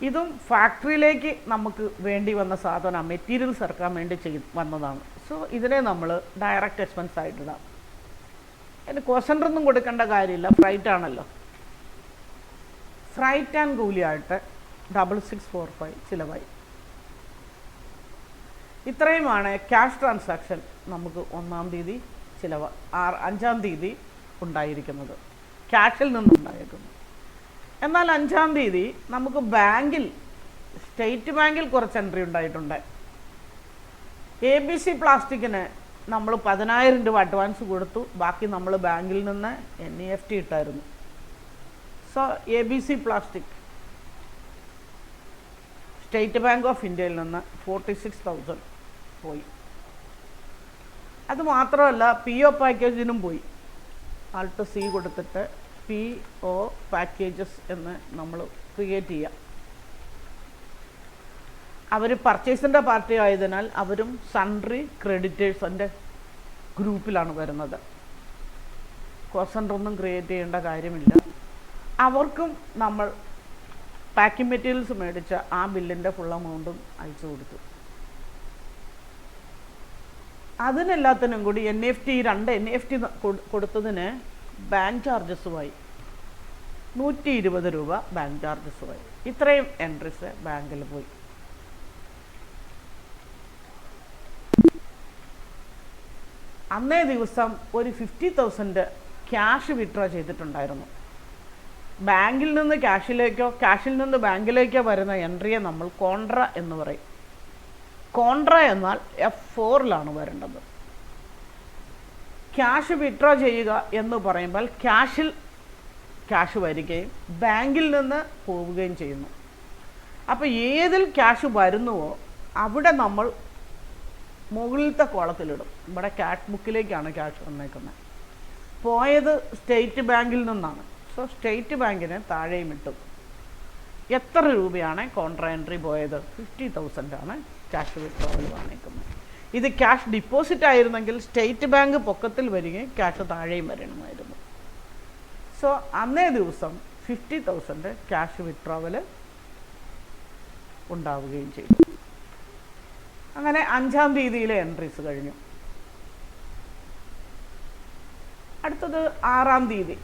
ഇതും ഫാക്ടറിയിലേക്ക് നമുക്ക് വേണ്ടി വന്ന സാധനം, മെറ്റീരിയൽസ് ഇറക്കാൻ വേണ്ടി വന്നതാണ്. സോ ഇതിനെ നമ്മൾ ഡയറക്റ്റ് എക്സ്പെൻസ് ആയിട്ടിടാം. അതിന് കോസ്റ്റ് സെൻറ്റർ ഒന്നും കൊടുക്കേണ്ട കാര്യമില്ല, ഫ്രൈറ്റ് ആണല്ലോ. ഫ്രൈറ്റ് ആൻഡ് കൂലിയായിട്ട് 6645 ചിലവായി. ഇത്രയുമാണ് ക്യാഷ് ട്രാൻസാക്ഷൻ നമുക്ക് 1-ാം തീയതി 5-ാം തീയതി ഉണ്ടായിരിക്കുന്നത്, ക്യാഷിൽ നിന്നുണ്ടായിരിക്കുന്നത്. എന്നാൽ 5-ാം തീയതി നമുക്ക് ബാങ്കിൽ, സ്റ്റേറ്റ് ബാങ്കിൽ കുറച്ച് എൻട്രി ഉണ്ടായിട്ടുണ്ട്. ABC പ്ലാസ്റ്റിക്കിന് നമ്മൾ 10,000 രൂപ അഡ്വാൻസ് കൊടുത്തു, ബാക്കി നമ്മൾ ബാങ്കിൽ നിന്ന് NEFT ഇട്ടായിരുന്നു. So ABC plastic State Bank of ഇന്ത്യയിൽ നിന്ന് 46,000 പോയി. അത് മാത്രമല്ല PO പാക്കേജിനും പോയി. ആൾട്ട് C കൊടുത്തിട്ട് PO പാക്കേജസ് എന്ന് നമ്മൾ ക്രിയേറ്റ് ചെയ്യാം. അവർ പർച്ചേസിൻ്റെ പാർട്ടി ആയതിനാൽ അവരും സൺട്രി ക്രെഡിറ്റേഴ്സിൻ്റെ ഗ്രൂപ്പിലാണ് വരുന്നത്. കോസ്റ്റ് സെൻ്റർ ഒന്നും ക്രിയേറ്റ് ചെയ്യേണ്ട കാര്യമില്ല. അവർക്കും നമ്മൾ പാക്കിംഗ് മെറ്റീരിയൽസ് മേടിച്ച ആ ബില്ലിൻ്റെ ഫുൾ എമൗണ്ടും അയച്ചു കൊടുത്തു. അതിനെല്ലാത്തിനും കൂടി NEFT 2 NEFT കൊടുത്തതിന് ബാങ്ക് ചാർജസുമായി 120 രൂപ ബാങ്ക് ചാർജസുമായി. ഇത്രയും എൻട്രീസ് ബാങ്കിൽ പോയി. അന്നേ ദിവസം ഒരു 50,000 ക്യാഷ് വിത്ഡ്രോ ചെയ്തിട്ടുണ്ടായിരുന്നു. ബാങ്കിൽ നിന്ന് ക്യാഷിലേക്കോ ക്യാഷിൽ നിന്ന് ബാങ്കിലേക്കോ വരുന്ന എൻട്രിയെ നമ്മൾ കോൺട്ര എന്ന് പറയും. കോൺട്ര എന്നാൽ F4 വരേണ്ടത്. ക്യാഷ് വിത്ഡ്രോ ചെയ്യുക എന്ന് പറയുമ്പോൾ ക്യാഷ് വരികയും ബാങ്കിൽ നിന്ന് പോവുകയും ചെയ്യുന്നു. അപ്പോൾ ഏതിൽ ക്യാഷ് വരുന്നുവോ അവിടെ നമ്മൾ മുകളിലത്തെ കോളത്തിലിടും. ഇവിടെ ക്യാഷ് ബുക്കിലേക്കാണ് ക്യാഷ് വന്നേക്കുന്നത്. പോയത് സ്റ്റേറ്റ് ബാങ്കിൽ നിന്നാണ്. സോ സ്റ്റേറ്റ് ബാങ്കിന് താഴെയും ഇട്ടു. എത്ര രൂപയാണ് കോൺട്ര എൻട്രി പോയത്? 50,000 ക്യാഷ് വിത്ഡ്രോവൽ വന്നേക്കുന്നത്. ഇത് ക്യാഷ് ഡിപ്പോസിറ്റ് ആയിരുന്നെങ്കിൽ സ്റ്റേറ്റ് ബാങ്ക് പൊക്കത്തിൽ വരികയും ക്യാഷ് താഴെയും വരണമായിരുന്നു. സോ അന്നേ ദിവസം 50,000 ക്യാഷ് വിത്ഡ്രോവൽ ഉണ്ടാവുകയും ചെയ്തു. അങ്ങനെ 5-ാം തീയതിയിലെ എൻട്രീസ് കഴിഞ്ഞു. അടുത്തത് 6-ാം തീയതി,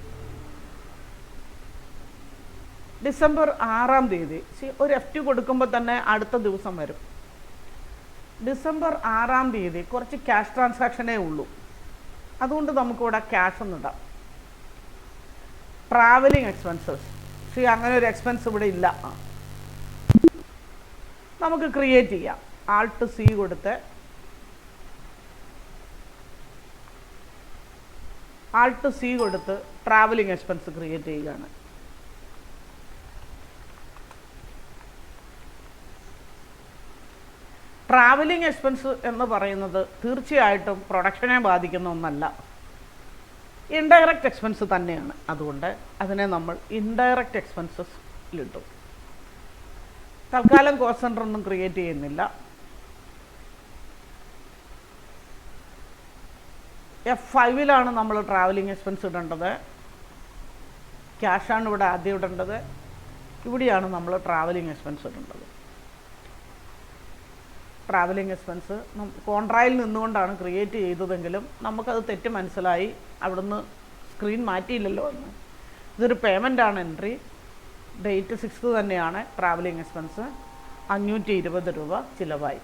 ഡിസംബർ 6-ാം തീയതി. ഒരു FT കൊടുക്കുമ്പോൾ തന്നെ അടുത്ത ദിവസം വരും. ഡിസംബർ 6-ാം തീയതി കുറച്ച് ക്യാഷ് ട്രാൻസാക്ഷനേ ഉള്ളൂ. അതുകൊണ്ട് നമുക്കിവിടെ ക്യാഷ് ഒന്നിടാം. Travelling expenses. അങ്ങനെ ഒരു എക്സ്പെൻസ് ഇവിടെ ഇല്ല. നമുക്ക് ക്രിയേറ്റ് ചെയ്യാം. ആൾട്ട് C കൊടുത്ത് ട്രാവലിംഗ് എക്സ്പെൻസ് ക്രിയേറ്റ് ചെയ്യുകയാണ്. ട്രാവലിംഗ് എക്സ്പെൻസ് എന്ന് പറയുന്നത് തീർച്ചയായിട്ടും പ്രൊഡക്ഷനെ ബാധിക്കുന്ന ഒന്നല്ല, ഇൻഡയറക്റ്റ് എക്സ്പെൻസ് തന്നെയാണ്. അതുകൊണ്ട് അതിനെ നമ്മൾ ഇൻഡയറക്റ്റ് എക്സ്പെൻസസിലിട്ടു. തൽക്കാലം കോസ്റ്റ് സെൻ്റർ ഒന്നും ക്രിയേറ്റ് ചെയ്യുന്നില്ല. F5 നമ്മൾ ട്രാവലിംഗ് എക്സ്പെൻസ് ഇടേണ്ടത്. ക്യാഷാണ് ഇവിടെ ആദ്യം ഇടേണ്ടത്. ഇവിടെയാണ് നമ്മൾ ട്രാവലിംഗ് എക്സ്പെൻസ് ഇടേണ്ടത്. ട്രാവലിംഗ് എക്സ്പെൻസ് കോൺട്രായിൽ നിന്നുകൊണ്ടാണ് ക്രിയേറ്റ് ചെയ്തതെങ്കിലും നമുക്കത് തെറ്റ് മനസ്സിലായി. അവിടുന്ന് സ്ക്രീൻ മാറ്റിയില്ലല്ലോ എന്ന്. ഇതൊരു പേയ്മെൻ്റാണ് എൻട്രി. ഡേറ്റ് 6 തന്നെയാണ്. ട്രാവലിംഗ് എക്സ്പെൻസ് 520 രൂപ ചിലവായി.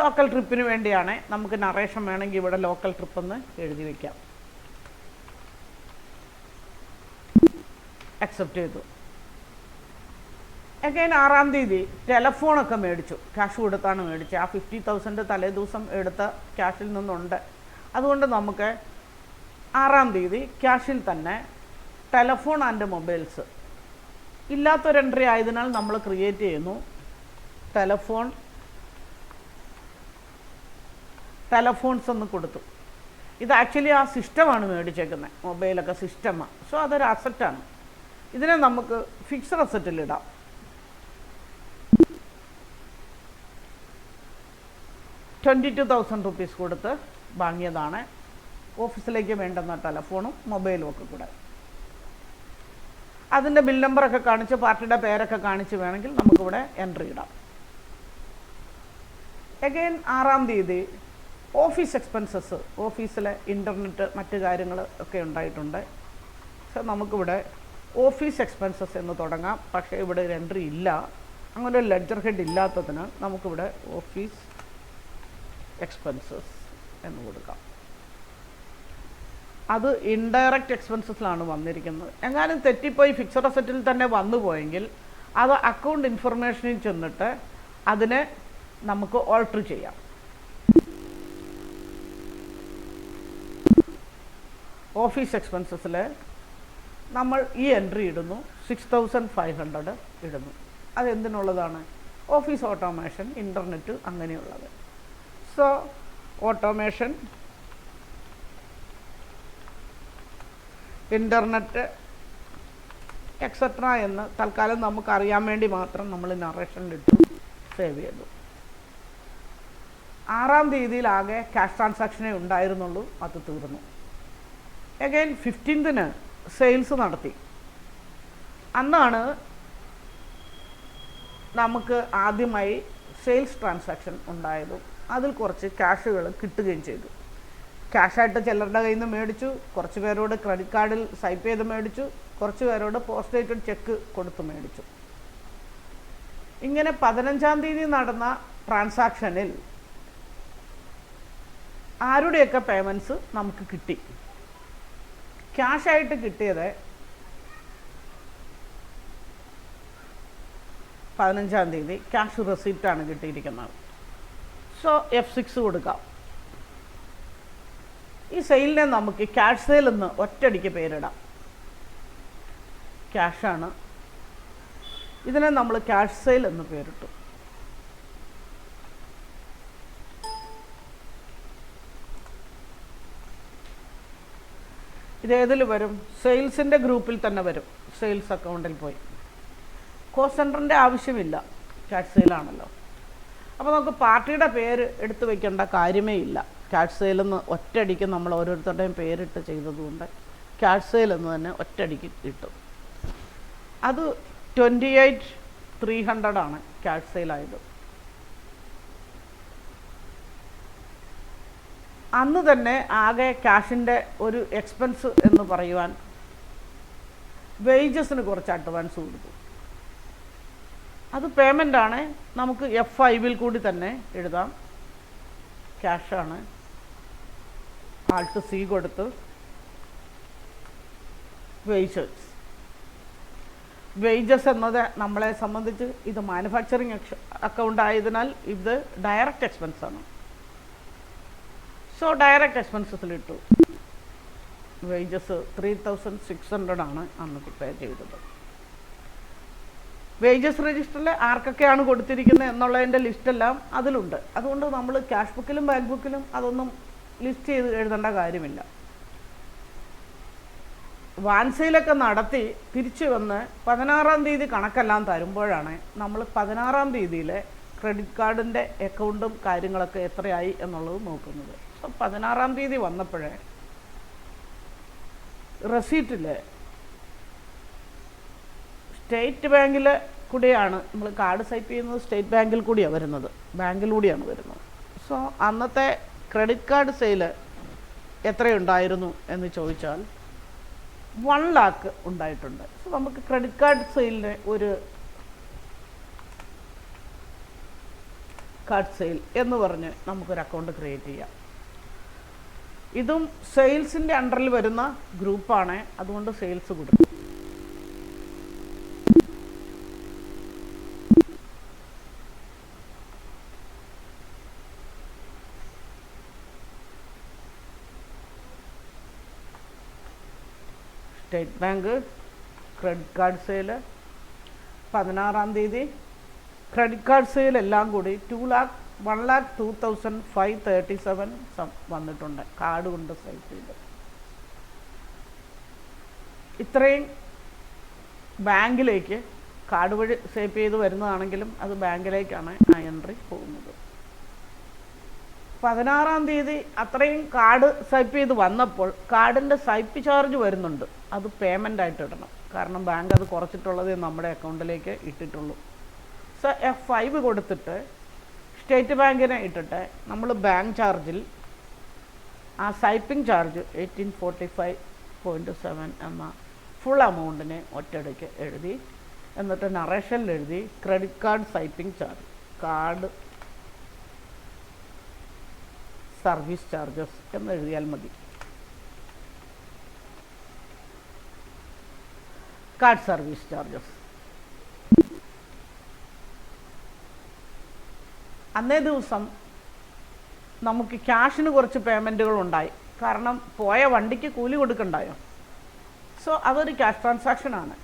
ലോക്കൽ ട്രിപ്പിന് വേണ്ടിയാണ്. നമുക്ക് നറേഷൻ വേണമെങ്കിൽ ഇവിടെ ലോക്കൽ ട്രിപ്പ് എന്ന് എഴുതി വയ്ക്കാം. അക്സെപ്റ്റ് ചെയ്തു. അഗൈൻ 6-ാം തീയതി ടെലഫോണൊക്കെ മേടിച്ചു. ക്യാഷ് കൊടുത്താണ് മേടിച്ചത്. ആ 50,000 തലേ ദിവസം എടുത്ത ക്യാഷിൽ നിന്നുണ്ട്. അതുകൊണ്ട് നമുക്ക് 6-ാം തീയതി ക്യാഷിൽ തന്നെ ടെലഫോൺ ആൻഡ് മൊബൈൽസ് ഇല്ലാത്തൊരു എൻട്രി ആയതിനാൽ നമ്മൾ ക്രിയേറ്റ് ചെയ്യുന്നു. ടെലഫോൺസ് എന്ന് കൊടുത്തു. ഇത് ആക്ച്വലി ആ സിസ്റ്റമാണ് മേടിച്ചേക്കുന്നത്. മൊബൈലൊക്കെ സിസ്റ്റമാണ്. സോ അതൊരു അസറ്റാണ്. ഇതിനെ നമുക്ക് ഫിക്സഡ് അസറ്റിലിടാം. ₹22,000 കൊടുത്ത് വാങ്ങിയതാണ്. ഓഫീസിലേക്ക് വേണ്ടുന്ന ടെലഫോണും മൊബൈലും ഒക്കെ കൂടെ. അതിൻ്റെ ബിൽ നമ്പറൊക്കെ കാണിച്ച് പാർട്ടിയുടെ പേരൊക്കെ കാണിച്ച് വേണമെങ്കിൽ നമുക്കിവിടെ എൻട്രി ഇടാം. അഗൈൻ 6-ാം തീയതി ഓഫീസ് എക്സ്പെൻസസ്, ഓഫീസിലെ ഇൻ്റർനെറ്റ് മറ്റു കാര്യങ്ങൾ ഒക്കെ ഉണ്ടായിട്ടുണ്ട്. സോ നമുക്കിവിടെ ഓഫീസ് എക്സ്പെൻസസ് എന്ന് തുടങ്ങാം. പക്ഷേ ഇവിടെ ഒരു എൻട്രി ഇല്ല. അങ്ങനെ ഒരു ലെഡ്ജർ ഹെഡ് ഇല്ലാത്തതിന് നമുക്കിവിടെ ഓഫീസ് എക്സ്പെൻസസ് എന്ന് കൊടുക്കാം. അത് ഇൻഡയറക്റ്റ് എക്സ്പെൻസസിലാണ് വന്നിരിക്കുന്നത്. എങ്ങാനും തെറ്റിപ്പോയി ഫിക്സഡ് അസറ്റിൽ തന്നെ വന്നു പോയെങ്കിൽ അത് അക്കൗണ്ട് ഇൻഫർമേഷനിൽ ചെന്നിട്ട് അതിനെ നമുക്ക് ഓൾട്ടർ ചെയ്യാം. ഓഫീസ് എക്സ്പെൻസസിൽ നമ്മൾ ഈ എൻട്രി ഇടുന്നു, 6500 ഇടുന്നു. അതെന്തിനുള്ളതാണ്? ഓഫീസ് ഓട്ടോമേഷൻ, ഇൻ്റർനെറ്റ്, അങ്ങനെയുള്ളത്. സോ ഓട്ടോമേഷൻ, ഇൻ്റർനെറ്റ് എക്സെട്ര എന്ന് തൽക്കാലം നമുക്ക് അറിയാൻ വേണ്ടി മാത്രം നമ്മൾ നറേഷനിലിട്ട് സേവ് ചെയ്തു. 6-ാം തീയതിയിലാകെ ക്യാഷ് ട്രാൻസാക്ഷനേ ഉണ്ടായിരുന്നുള്ളൂ, അത് തീർന്നു. അഗൈൻ 15ന് സെയിൽസ് നടത്തി. അന്നാണ് നമുക്ക് ആദ്യമായി സെയിൽസ് ട്രാൻസാക്ഷൻ ഉണ്ടായതും അതിൽ കുറച്ച് ക്യാഷുകൾ കിട്ടുകയും ചെയ്തു. ക്യാഷായിട്ട് ചിലരുടെ കയ്യിൽ നിന്ന് മേടിച്ചു, കുറച്ച് പേരോട് ക്രെഡിറ്റ് കാർഡിൽ സ്വൈപ്പ് ചെയ്ത് മേടിച്ചു, കുറച്ച് പേരോട് പോസ്റ്റ് ഡേറ്റഡ് ചെക്ക് കൊടുത്ത് മേടിച്ചു. ഇങ്ങനെ 15-ാം തീയതി നടന്ന ട്രാൻസാക്ഷനിൽ ആരുടെയൊക്കെ പേയ്മെൻറ്റ്സ് നമുക്ക് കിട്ടി? ക്യാഷായിട്ട് കിട്ടിയത് 15-ാം തീയതി ക്യാഷ് റെസിപ്റ്റാണ് കിട്ടിയിരിക്കുന്നത്. സോ F6 കൊടുക്കാം. ഈ സെയിലിനെ നമുക്ക് ക്യാഷ് സെയിൽ എന്ന് ഒറ്റയടിക്ക് പേരിടാം. ക്യാഷാണ്, ഇതിനെ നമ്മൾ ക്യാഷ് സെയിൽ എന്ന് പേരിട്ടു. ഇതേതിൽ വരും? സെയിൽസിൻ്റെ ഗ്രൂപ്പിൽ തന്നെ വരും. സെയിൽസ് അക്കൗണ്ടിൽ പോയി. കോസ്റ്റ് സെൻറ്ററിൻ്റെ ആവശ്യമില്ല, ക്യാഷ് സെയിലാണല്ലോ. അപ്പോൾ നമുക്ക് പാർട്ടിയുടെ പേര് എടുത്തു വയ്ക്കേണ്ട കാര്യമേ ഇല്ല. ക്യാഷ് സെയിൽ എന്ന് ഒറ്റയടിക്ക് നമ്മൾ ഓരോരുത്തരുടെയും പേരിട്ട് ചെയ്തതുകൊണ്ട് ക്യാഷ് സെയിൽ എന്ന് തന്നെ ഒറ്റയടിക്ക് ഇട്ടു. അത് 28,300 ആണ് ക്യാഷ് സെയിലായത്. അന്ന് തന്നെ ആകെ ക്യാഷിൻ്റെ ഒരു എക്സ്പെൻസ് എന്ന് പറയുവാൻ വേജസിന് കുറച്ച് അഡ്വാൻസ് കൊടുത്തു. അത് പേയ്മെൻ്റാണ്. നമുക്ക് F5-ൽ കൂടി തന്നെ എഴുതാം. ക്യാഷാണ്. Alt C കൊടുത്ത് വേജസ് എന്നത് നമ്മളെ സംബന്ധിച്ച് ഇത് മാനുഫാക്ചറിങ് അക്കൗണ്ട് ആയതിനാൽ ഇത് ഡയറക്റ്റ് എക്സ്പെൻസാണ്. സോ ഡയറക്റ്റ് എക്സ്പെൻസസിലിട്ടു. വേജസ് 3600 ആണ് അന്ന് പേ ചെയ്തത്. വേജസ് രജിസ്റ്ററിൽ ആർക്കൊക്കെയാണ് കൊടുത്തിരിക്കുന്നത് എന്നുള്ളതിൻ്റെ ലിസ്റ്റെല്ലാം അതിലുണ്ട്. അതുകൊണ്ട് നമ്മൾ ക്യാഷ് ബുക്കിലും ബാങ്ക് ബുക്കിലും അതൊന്നും ലിസ്റ്റ് ചെയ്ത് എഴുതേണ്ട കാര്യമില്ല. വാൻസയിലൊക്കെ നടത്തി തിരിച്ചു വന്ന് 16-ാം തീയതി കണക്കെല്ലാം തരുമ്പോഴാണ് നമ്മൾ 16-ാം തീയതിയിലെ ക്രെഡിറ്റ് കാർഡിൻ്റെ അക്കൗണ്ടും കാര്യങ്ങളൊക്കെ എത്രയായി എന്നുള്ളത് നോക്കുന്നത്. സോ 16-ാം തീയതി വന്നപ്പോഴേ റെസീറ്റിൽ സ്റ്റേറ്റ് ബാങ്കിൽ കൂടിയാണ് നമ്മൾ കാർഡ് സ്വൈപ്പ് ചെയ്യുന്നത്. സ്റ്റേറ്റ് ബാങ്കിൽ കൂടിയാണ് വരുന്നത്, ബാങ്കിലൂടെയാണ് വരുന്നത്. സോ അന്നത്തെ ക്രെഡിറ്റ് കാർഡ് സെയിൽ എത്രയുണ്ടായിരുന്നു എന്ന് ചോദിച്ചാൽ 1 lakh ഉണ്ടായിട്ടുണ്ട്. സോ നമുക്ക് ക്രെഡിറ്റ് കാർഡ് സെയിലിന് ഒരു കാർഡ് സെയിൽ എന്ന് പറഞ്ഞ് നമുക്കൊരു അക്കൗണ്ട് ക്രിയേറ്റ് ചെയ്യാം. ഇതും സെയിൽസിൻ്റെ അണ്ടറിൽ വരുന്ന ഗ്രൂപ്പാണ്, അതുകൊണ്ട് സെയിൽസ് കൊടുക്കും. State bank credit card sale 16-ാം തീയതി ക്രെഡിറ്റ് കാർഡ് സെയിൽ എല്ലാം കൂടി 1,02,537 വന്നിട്ടുണ്ട്. കാർഡ് കൊണ്ട് സ്വൈപ്പ് ചെയ്ത് ഇത്രയും ബാങ്കിലേക്ക് കാർഡ് വഴി സ്വൈപ്പ് ചെയ്ത് വരുന്നതാണെങ്കിലും അത് ബാങ്കിലേക്കാണ് ആ എൻട്രി പോകുന്നത്. 16-ാം തീയതി അത്രയും കാർഡ് സ്വൈപ്പ് ചെയ്ത് വന്നപ്പോൾ കാർഡിൻ്റെ സ്വൈപ്പ് ചാർജ് വരുന്നുണ്ട്. അത് പേയ്മെൻ്റ് ആയിട്ട് ഇടണം. കാരണം ബാങ്ക് അത് കുറച്ചിട്ടുള്ളതേ നമ്മുടെ അക്കൗണ്ടിലേക്ക് ഇട്ടിട്ടുള്ളൂ. സോ F5 കൊടുത്തിട്ട് സ്റ്റേറ്റ് ബാങ്കിനെ ഇട്ടിട്ട് നമ്മൾ ബാങ്ക് ചാർജിൽ ആ സ്വൈപ്പിംഗ് ചാർജ് 1845.7 എന്ന ഫുൾ എമൗണ്ടിനെ ഒറ്റയടിക്ക് എഴുതി. എന്നിട്ട് നറേഷനിൽ എഴുതി credit card swiping charge, card service charges എന്ന് എഴുതിയാൽ മതി. Card service charges. അന്നേ ദിവസം നമുക്ക് ക്യാഷിന് കുറച്ച് പേയ്മെൻറ്റുകൾ ഉണ്ടായി. കാരണം പോയ വണ്ടിക്ക് കൂലി കൊടുക്കണ്ടായോ. സോ അതൊരു ക്യാഷ് ട്രാൻസാക്ഷനാണ്.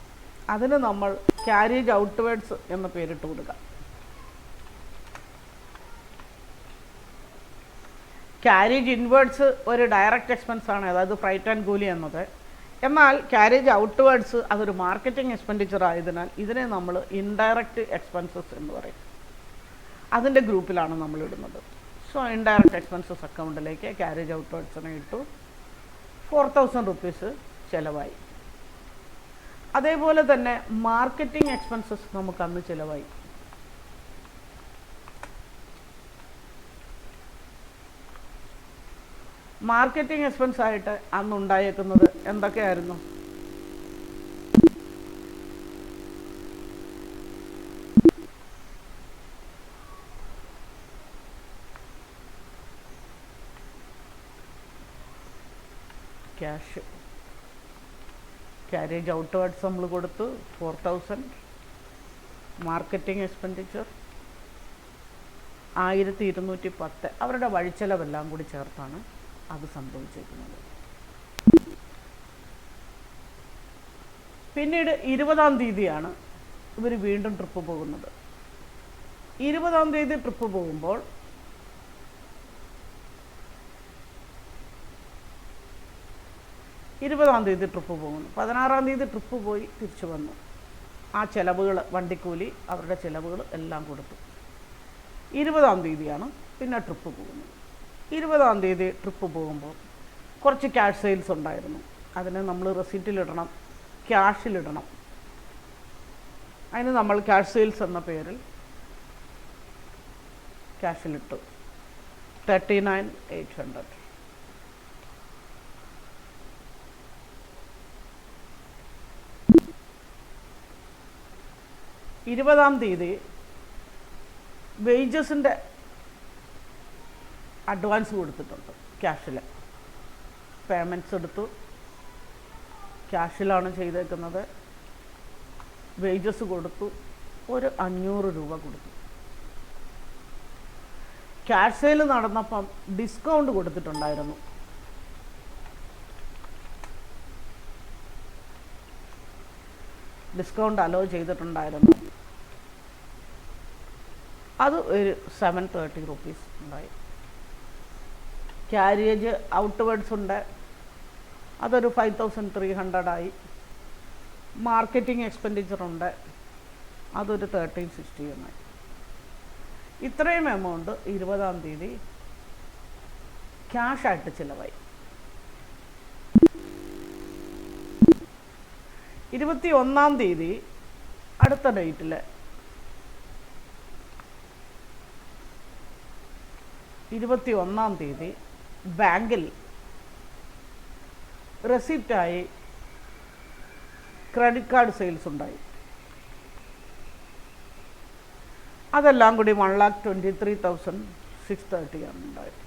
അതിന് നമ്മൾ ക്യാരേജ് ഔട്ട്വേർഡ്സ് എന്ന പേരിട്ട് കൊടുക്കാം. ക്യാരേജ് ഇൻവേർഡ്സ് ഒരു ഡയറക്റ്റ് എക്സ്പെൻസ് ആണ്, അതായത് ഫ്രൈറ്റ് ആൻഡ് കൂലി എന്നത്. എന്നാൽ ക്യാരേജ് ഔട്ട്വേർഡ്സ് അതൊരു മാർക്കറ്റിംഗ് എക്സ്പെൻഡിച്ചർ ആയതിനാൽ ഇതിനെ നമ്മൾ ഇൻഡയറക്റ്റ് എക്സ്പെൻസസ് എന്ന് പറയും. അതിൻ്റെ ഗ്രൂപ്പിലാണ് നമ്മൾ ഇടുന്നത്. സോ ഇൻഡയറക്റ്റ് എക്സ്പെൻസസ് അക്കൗണ്ടിലേക്ക് ക്യാരേജ് ഔട്ട്വേർഡ്സിനെ ഇട്ടു. 4000 റുപ്പീസ് ചിലവായി. അതേപോലെ തന്നെ മാർക്കറ്റിംഗ് എക്സ്പെൻസസ് നമുക്ക് അന്ന് ചിലവായി. മാർക്കറ്റിംഗ് എക്സ്പെൻസ് ആയിട്ട് അന്ന് ഉണ്ടായേക്കുന്നത് എന്തൊക്കെയായിരുന്നു? ക്യാഷ് ക്യാരേജ് ഔട്ട്വേർഡ്സ് നമ്മൾ കൊടുത്തു 4000. Marketing expenditure 1210. അവരുടെ വഴിച്ചെലവെല്ലാം കൂടി ചേർത്താണ് അത് സംഭവിച്ചിരിക്കുന്നത്. പിന്നീട് 20-ാം തീയതിയാണ് ഇവർ വീണ്ടും ട്രിപ്പ് പോകുന്നത്. 20-ാം തീയതി ട്രിപ്പ് പോകുമ്പോൾ ട്രിപ്പ് പോകുന്നു. 16-ാം തീയതി ട്രിപ്പ് പോയി തിരിച്ചു വന്നു. ആ ചിലവുകൾ, വണ്ടിക്കൂലി, അവരുടെ ചിലവുകൾ എല്ലാം കൊടുത്തു. 20-ാം തീയതിയാണ് പിന്നെ ട്രിപ്പ് പോകുന്നത്. 20-ാം തീയതി ട്രിപ്പ് പോകുമ്പോൾ കുറച്ച് ക്യാഷ് സെയിൽസ് ഉണ്ടായിരുന്നു. അതിന് നമ്മൾ റെസിപ്റ്റിലിടണം, ക്യാഷിലിടണം. അതിന് നമ്മൾ ക്യാഷ് സെയിൽസ് എന്ന പേരിൽ ക്യാഷിലിട്ടു 39,800. 20-ാം തീയതി വേജസിൻ്റെ അഡ്വാൻസ് കൊടുത്തിട്ടുണ്ട്. ക്യാഷിൽ പേയ്മെൻറ്റ്സ് എടുത്തു. ക്യാഷിലാണ് ചെയ്തേക്കുന്നത്. വേജസ് കൊടുത്തു. ഒരു 500 രൂപ കൊടുത്തു. ക്യാഷ് സെയിൽ നടന്നപ്പം ഡിസ്കൗണ്ട് കൊടുത്തിട്ടുണ്ടായിരുന്നു. ഡിസ്കൗണ്ട് അലോ ചെയ്തിട്ടുണ്ടായിരുന്നു. അത് ഒരു 730 റുപ്പീസ് ഉണ്ടായി. ക്യാരേജ് ഔട്ട്വേർഡ്സ് ഉണ്ട്, അതൊരു 5300 ആയി. മാർക്കറ്റിംഗ് എക്സ്പെൻഡിച്ചർ ഉണ്ട്, അതൊരു 1360 ആയി. ഇത്രയും എമൗണ്ട് 20-ാം തീയതി ക്യാഷായിട്ട് ചിലവായി. 21-ാം തീയതി അടുത്ത ഡേറ്റിൽ 21-ാം തീയതി ബാങ്കിൽ റെസിപ്റ്റായി ക്രെഡിറ്റ് കാർഡ് സെയിൽസ് ഉണ്ടായി. അതെല്ലാം കൂടി 1,23,630 ആണ് ഉണ്ടായത്.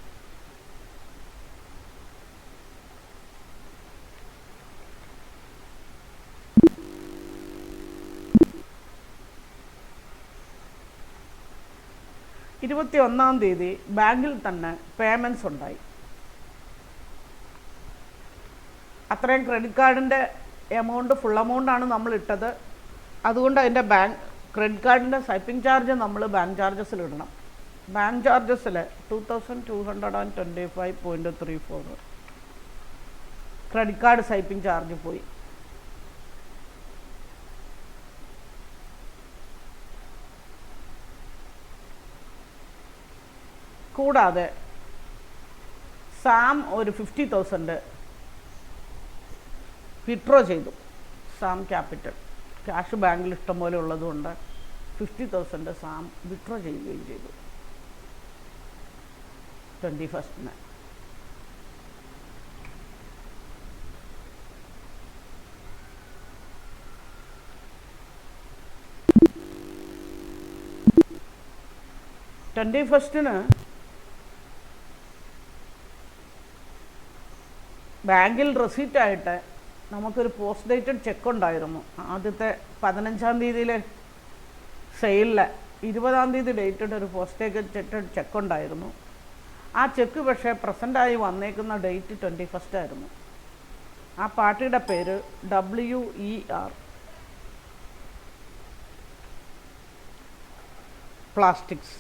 ഇരുപത്തിയൊന്നാം തീയതി ബാങ്കിൽ തന്നെ പേയ്മെൻറ്റ്സ് ഉണ്ടായി. അത്രയും ക്രെഡിറ്റ് കാർഡിൻ്റെ എമൗണ്ട് ഫുൾ എമൗണ്ടാണ് നമ്മൾ ഇട്ടത്. അതുകൊണ്ട് അതിൻ്റെ ക്രെഡിറ്റ് കാർഡിൻ്റെ സ്വൈപ്പിംഗ് ചാർജ് നമ്മൾ ബാങ്ക് ചാർജസിലിടണം. ബാങ്ക് ചാർജസിൽ 2,225.34 ക്രെഡിറ്റ് കാർഡ് സ്വൈപ്പിംഗ് ചാർജ് പോയി. കൂടാതെ സാം ഒരു 50,000 വിഡ്രോ ചെയ്തു. സാം ക്യാപിറ്റൽ ക്യാഷ് ബാങ്കിൽ ഇഷ്ടംപോലെ ഉള്ളതുകൊണ്ട് 50,000 സാം വിഡ്രോ ചെയ്യുകയും ചെയ്തു 21st. ബാങ്കിൽ റെസീറ്റായിട്ട് നമുക്കൊരു പോസ്റ്റ് ഡേറ്റഡ് ചെക്ക് ഉണ്ടായിരുന്നു. ആദ്യത്തെ 15-ാം തീയതിയിലെ സെയിലിൽ 20-ാം തീയതി ഡേറ്റഡ് ഒരു പോസ്റ്റ് ഡേറ്റഡ് ചെക്ക് ഉണ്ടായിരുന്നു. ആ ചെക്ക് പക്ഷേ പ്രസൻ്റായി വന്നേക്കുന്ന ഡേറ്റ് 21 ആയിരുന്നു. ആ പാർട്ടിയുടെ പേര് WER പ്ലാസ്റ്റിക്സ്.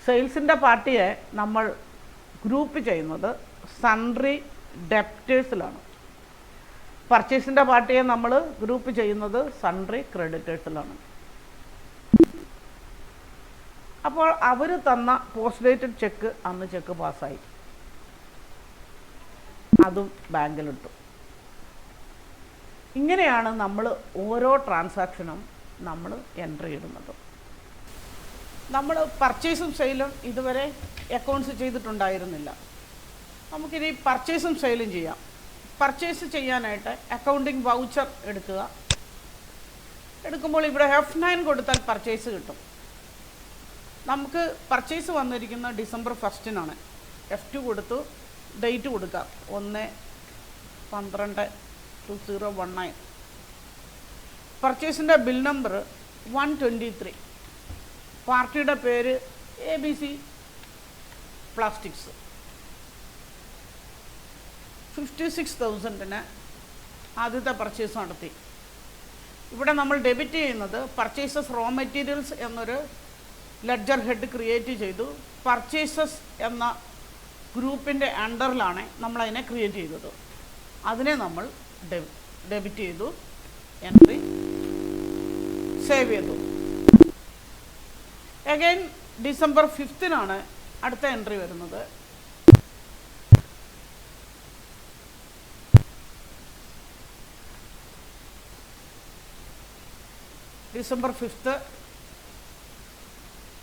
സെയിൽസിൻ്റെ പാർട്ടിയെ നമ്മൾ ഗ്രൂപ്പ് ചെയ്യുന്നത് സൺട്രി ഡെപ്റ്റേഴ്സിലാണ്. പർച്ചേസിൻ്റെ പാർട്ടിയെ നമ്മൾ ഗ്രൂപ്പ് ചെയ്യുന്നത് സൺട്രി ക്രെഡിറ്റേഴ്സിലാണ്. അപ്പോൾ അവർ തന്ന പോസ്റ്റ് ഡേറ്റഡ് ചെക്ക് അന്ന് ചെക്ക് പാസ്സായി, അതും ബാങ്കിലിട്ടു. ഇങ്ങനെയാണ് നമ്മൾ ഓരോ ട്രാൻസാക്ഷനും നമ്മൾ എൻട്രി ഇടുന്നത്. നമ്മൾ പർച്ചേസും സെയിലും ഇതുവരെ അക്കൗണ്ട്സ് ചെയ്തിട്ടുണ്ടായിരുന്നില്ല. നമുക്കിനി പർച്ചേസും സെയിലും ചെയ്യാം. പർച്ചേസ് ചെയ്യാനായിട്ട് അക്കൗണ്ടിങ് വൗച്ചർ എടുക്കുക. എടുക്കുമ്പോൾ ഇവിടെ F9 കൊടുത്താൽ പർച്ചേസ് കിട്ടും. നമുക്ക് പർച്ചേസ് വന്നിരിക്കുന്ന ഡിസംബർ 1 F2 കൊടുത്തു, ഡേറ്റ് കൊടുക്കാം 1/12/2019. പർച്ചേസിൻ്റെ ബിൽ നമ്പർ 123, പാർട്ടിയുടെ പേര് ABC പ്ലാസ്റ്റിക്സ്. 56,000 ആദ്യത്തെ പർച്ചേസ് നടത്തി. ഇവിടെ നമ്മൾ ഡെബിറ്റ് ചെയ്യുന്നത് പർച്ചേസസ് റോ മെറ്റീരിയൽസ് എന്നൊരു ലെഡ്ജർ ഹെഡ് ക്രിയേറ്റ് ചെയ്തു. പർച്ചേസസ് എന്ന ഗ്രൂപ്പിൻ്റെ അണ്ടറിലാണ് നമ്മളതിനെ ക്രിയേറ്റ് ചെയ്തത്. അതിനെ നമ്മൾ ഡെബിറ്റ് ചെയ്തു, എൻട്രി സേവ് ചെയ്തു. അഗൈൻ ഡിസംബർ 5 അടുത്ത എൻട്രി വരുന്നത്. December 5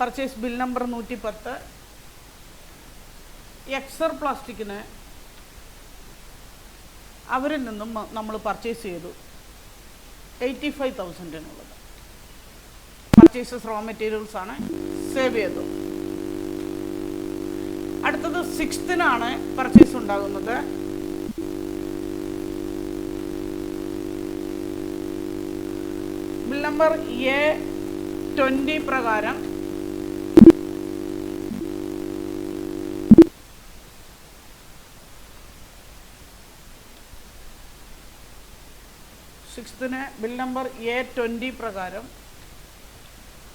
purchase bill number 110. എക്സർ പ്ലാസ്റ്റിക്കിന് അവരിൽ നിന്നും നമ്മൾ പർച്ചേസ് ചെയ്തു 85,000 പർച്ചേസസ് റോ മെറ്റീരിയൽസ് ആണ്, സേവ് ചെയ്തു. അടുത്തത് 6 പർച്ചേസ് ഉണ്ടാകുന്നത്. ബിൽ നമ്പർ A20 പ്രകാരം ബിൽ നമ്പർ A20 പ്രകാരം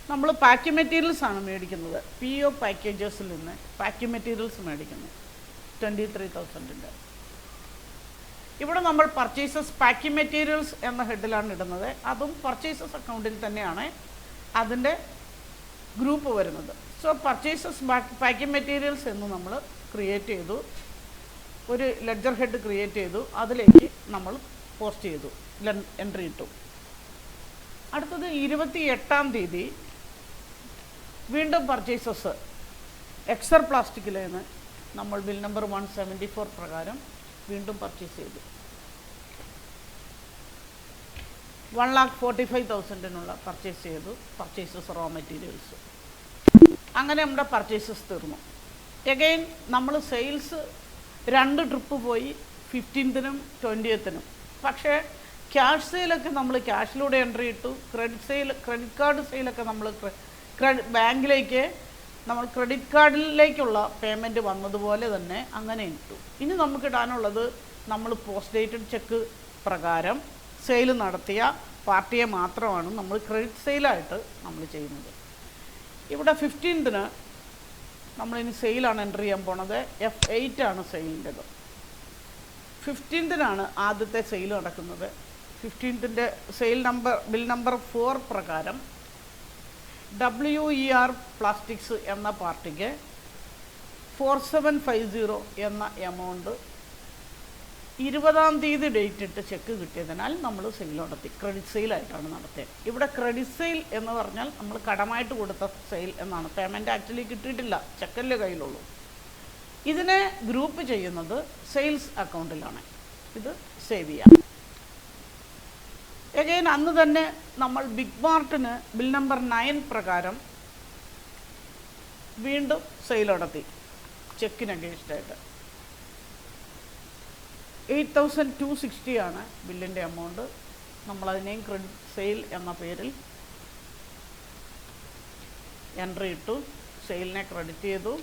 നമ്മൾ പാക്കിംഗ് മെറ്റീരിയൽസ് ആണ് മേടിക്കുന്നത്. PO പാക്കേജസിൽ നിന്ന് പാക്കിംഗ് മെറ്റീരിയൽസ് മേടിക്കുന്നു 23,000. ഇവിടെ നമ്മൾ പർച്ചേസസ് പാക്കിംഗ് മെറ്റീരിയൽസ് എന്ന ഹെഡിലാണ് ഇടുന്നത്. അതും പർച്ചേസസ് അക്കൗണ്ടിൽ തന്നെയാണ് അതിൻ്റെ ഗ്രൂപ്പ് വരുന്നത്. സോ പർച്ചേസസ് പാക്കിംഗ് മെറ്റീരിയൽസ് എന്ന് നമ്മൾ ക്രിയേറ്റ് ചെയ്തു, ഒരു ലെഡ്ജർ ഹെഡ് ക്രിയേറ്റ് ചെയ്തു, അതിലേക്ക് നമ്മൾ പോസ്റ്റ് ചെയ്തു, എൻട്രി ഇട്ടു. അടുത്തത് 28 വീണ്ടും പർച്ചേസസ് എക്സർ പ്ലാസ്റ്റിക്കിൽ നിന്ന് നമ്മൾ ബിൽ നമ്പർ 174 പ്രകാരം വീണ്ടും പർച്ചേസ് ചെയ്തു. 1,45,000 പർച്ചേസ് ചെയ്തു, പർച്ചേസസ് റോ മെറ്റീരിയൽസ്. അങ്ങനെ നമ്മുടെ പർച്ചേസസ് തീർന്നു. എഗെയിൻ നമ്മൾ സെയിൽസ് 2 ട്രിപ്പ് പോയി, 15നും 20നും. പക്ഷേ ക്യാഷ് സെയിലൊക്കെ നമ്മൾ ക്യാഷിലൂടെ എൻട്രി ഇട്ടു. ക്രെഡിറ്റ് കാർഡ് സെയിലൊക്കെ നമ്മൾ ബാങ്കിലേക്ക് നമ്മൾ ക്രെഡിറ്റ് കാർഡിലേക്കുള്ള പേയ്മെൻറ്റ് വന്നതുപോലെ തന്നെ അങ്ങനെ ഇട്ടു. ഇനി നമുക്ക് ഇടാനുള്ളത് നമ്മൾ പോസ്റ്റ് ഡേറ്റഡ് ചെക്ക് പ്രകാരം സെയിൽ നടത്തിയ പാർട്ടിയെ മാത്രമാണ് നമ്മൾ ക്രെഡിറ്റ് സെയിലായിട്ട് നമ്മൾ ചെയ്യുന്നത്. ഇവിടെ 15ന് നമ്മളിനി സെയിലാണ് എൻട്രി ചെയ്യാൻ പോണത്. F8 സെയിലിൻ്റെത്. 15നാണ് ആദ്യത്തെ സെയിൽ നടക്കുന്നത്. 15ൻ്റെ സെയിൽ നമ്പർ ബിൽ നമ്പർ 4 പ്രകാരം WER പ്ലാസ്റ്റിക്സ് എന്ന പാർട്ടിക്ക് 4750 എന്ന എമൗണ്ട് 20-ാം തീയതി ഡേറ്റ് ഇട്ട് ചെക്ക് കിട്ടിയതിനാൽ നമ്മൾ സെയിൽ നടത്തി. ക്രെഡിറ്റ് സെയിലായിട്ടാണ് നടത്തിയത്. ഇവിടെ ക്രെഡിറ്റ് സെയിൽ എന്ന് പറഞ്ഞാൽ നമ്മൾ കടമായിട്ട് കൊടുത്ത സെയിൽ എന്നാണ്. പേയ്മെൻറ്റ് ആക്ച്വലി കിട്ടിയിട്ടില്ല, ചെക്കല്ലേ കയ്യിലുള്ളൂ. ഇതിനെ ഗ്രൂപ്പ് ചെയ്യുന്നത് സെയിൽസ് അക്കൗണ്ടിലാണ്. ഇത് സേവ് ചെയ്യാം. എഗെയിൻ അന്ന് തന്നെ നമ്മൾ ബിഗ് മാർട്ടിന് ബിൽ നമ്പർ 9 പ്രകാരം വീണ്ടും സെയിൽ നടത്തി ചെക്കിന് അഗേൻസ്റ്റായിട്ട്. 8,260 ബില്ലിൻ്റെ എമൗണ്ട്. നമ്മളതിനെയും ക്രെഡിറ്റ് സെയിൽ എന്ന പേരിൽ എൻട്രി ഇട്ടു, സെയിലിനെ ക്രെഡിറ്റ് ചെയ്തു,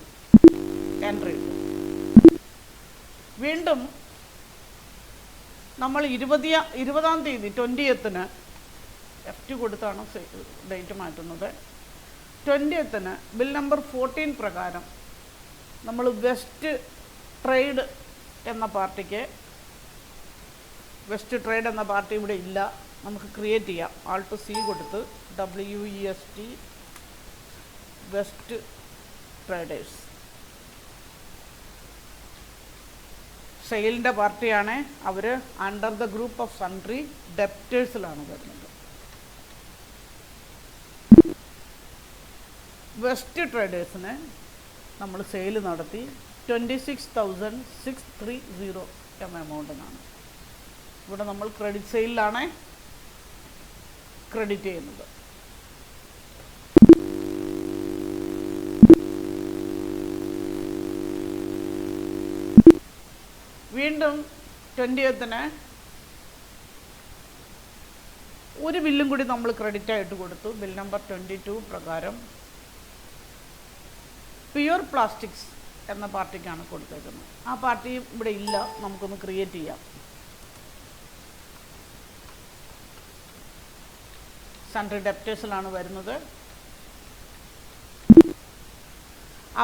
എൻട്രി ഇട്ടു. വീണ്ടും നമ്മൾ 20-ാം തീയതി 20th FT കൊടുത്താണ് ഡേറ്റ് മാറ്റുന്നത്. 20th ബിൽ നമ്പർ 14 പ്രകാരം നമ്മൾ വെസ്റ്റ് ട്രേഡ് എന്ന പാർട്ടിക്ക്, വെസ്റ്റ് ട്രേഡ് എന്ന പാർട്ടി ഇവിടെ ഇല്ല, നമുക്ക് ക്രിയേറ്റ് ചെയ്യാം. ആൾട്ട് C കൊടുത്ത് WEST വെസ്റ്റ് ട്രേഡേഴ്സ് സെയിലിൻ്റെ പാർട്ടിയാണ്. അവർ under the group of sundry ഡെപ്റ്റേഴ്സിലാണ് വരുന്നത്. വെസ്റ്റ് ട്രേഡേഴ്സിന് നമ്മൾ സെയിൽ നടത്തി 26,630 എന്ന എമൗണ്ടിനാണ്. ഇവിടെ നമ്മൾ ക്രെഡിറ്റ് സെയിലാണ് ക്രെഡിറ്റ് ചെയ്യുന്നത്. വീണ്ടും 20th ഒരു ബില്ലും കൂടി നമ്മൾ ക്രെഡിറ്റ് ആയിട്ട് കൊടുത്തു. ബിൽ നമ്പർ 22 പ്രകാരം പ്യുർ പ്ലാസ്റ്റിക്സ് എന്ന പാർട്ടിക്കാണ് കൊടുത്തേക്കുന്നത്. ആ പാർട്ടി ഇവിടെ ഇല്ല, നമുക്കൊന്ന് ക്രിയേറ്റ് ചെയ്യാം. സൺട്രി ഡെപ്റ്റേഴ്സിലാണ് വരുന്നത്.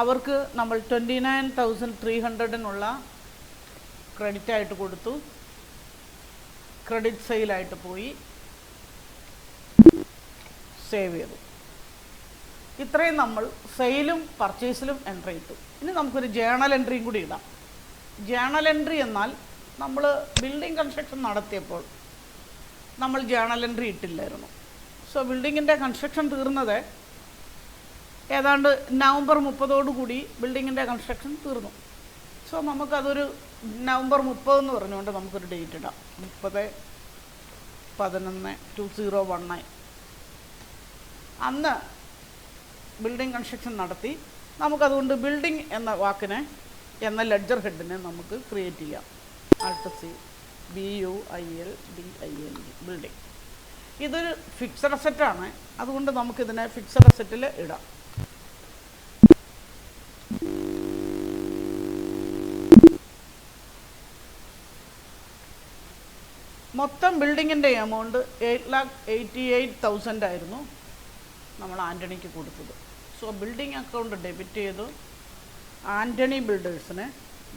അവർക്ക് നമ്മൾ 29,300 ക്രെഡിറ്റ് ആയിട്ട് കൊടുത്തു. ക്രെഡിറ്റ് സെയിലായിട്ട് പോയി, സേവ് ചെയ്തു. ഇത്രയും നമ്മൾ സെയിലും പർച്ചേസിലും എൻട്രി ഇട്ടു. ഇനി നമുക്കൊരു ജേണൽ എൻട്രിയും കൂടി ഇടാം. ജേണൽ എൻട്രി എന്നാൽ നമ്മൾ ബിൽഡിംഗ് കൺസ്ട്രക്ഷൻ നടത്തിയപ്പോൾ നമ്മൾ ജേണൽ എൻട്രി ഇട്ടില്ലായിരുന്നു. സോ ബിൽഡിങ്ങിൻ്റെ കൺസ്ട്രക്ഷൻ തീർന്നത് ഏതാണ്ട് November 30 ബിൽഡിങ്ങിൻ്റെ കൺസ്ട്രക്ഷൻ തീർന്നു. സോ നമുക്കതൊരു November 30 എന്ന് പറഞ്ഞുകൊണ്ട് നമുക്കൊരു ഡേറ്റ് ഇടാം. 30/11/2019 അന്ന് ബിൽഡിംഗ് കൺസ്ട്രക്ഷൻ നടത്തി. നമുക്കതുകൊണ്ട് ബിൽഡിംഗ് എന്ന വാക്കിനെ, എന്ന ലെഡ്ജർ ഹെഡിനെ നമുക്ക് ക്രിയേറ്റ് ചെയ്യാം. Alt C BUILDING building. ഇതൊരു ഫിക്സഡ് അസറ്റാണ്, അതുകൊണ്ട് നമുക്കിതിനെ ഫിക്സഡ് അസറ്റിൽ ഇടാം. മൊത്തം ബിൽഡിങ്ങിൻ്റെ എമൗണ്ട് 8,88,000 ആയിരുന്നു നമ്മൾ ആൻ്റണിക്ക് കൊടുത്തത്. സോ ബിൽഡിംഗ് അക്കൗണ്ട് ഡെബിറ്റ് ചെയ്തു, ആൻ്റണി ബിൽഡേഴ്സിനെ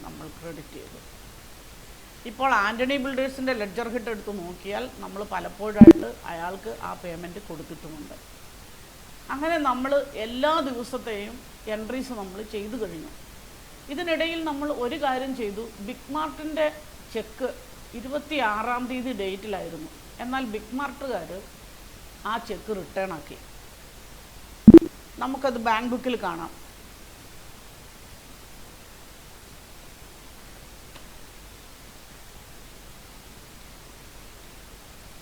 നമ്മൾ ക്രെഡിറ്റ് ചെയ്തു. ഇപ്പോൾ ആൻ്റണി ബിൽഡേഴ്സിൻ്റെ ലെഡ്ജർ ഹെഡ് എടുത്ത് നോക്കിയാൽ നമ്മൾ പലപ്പോഴായിട്ട് അയാൾക്ക് ആ പേയ്മെൻറ്റ് കൊടുത്തിട്ടുമുണ്ട്. അങ്ങനെ നമ്മൾ എല്ലാ ദിവസത്തെയും എൻട്രീസ് നമ്മൾ ചെയ്തു കഴിഞ്ഞു. ഇതിനിടയിൽ നമ്മൾ ഒരു കാര്യം ചെയ്തു. ബിഗ് മാർട്ടിൻ്റെ ചെക്ക് 26-ാം തീയതി ഡേറ്റിലായിരുന്നു. എന്നാൽ ബിഗ് മാർട്ടുകാർ ആ ചെക്ക് റിട്ടേൺ ആക്കി. നമുക്കത് ബാങ്ക് ബുക്കിൽ കാണാം.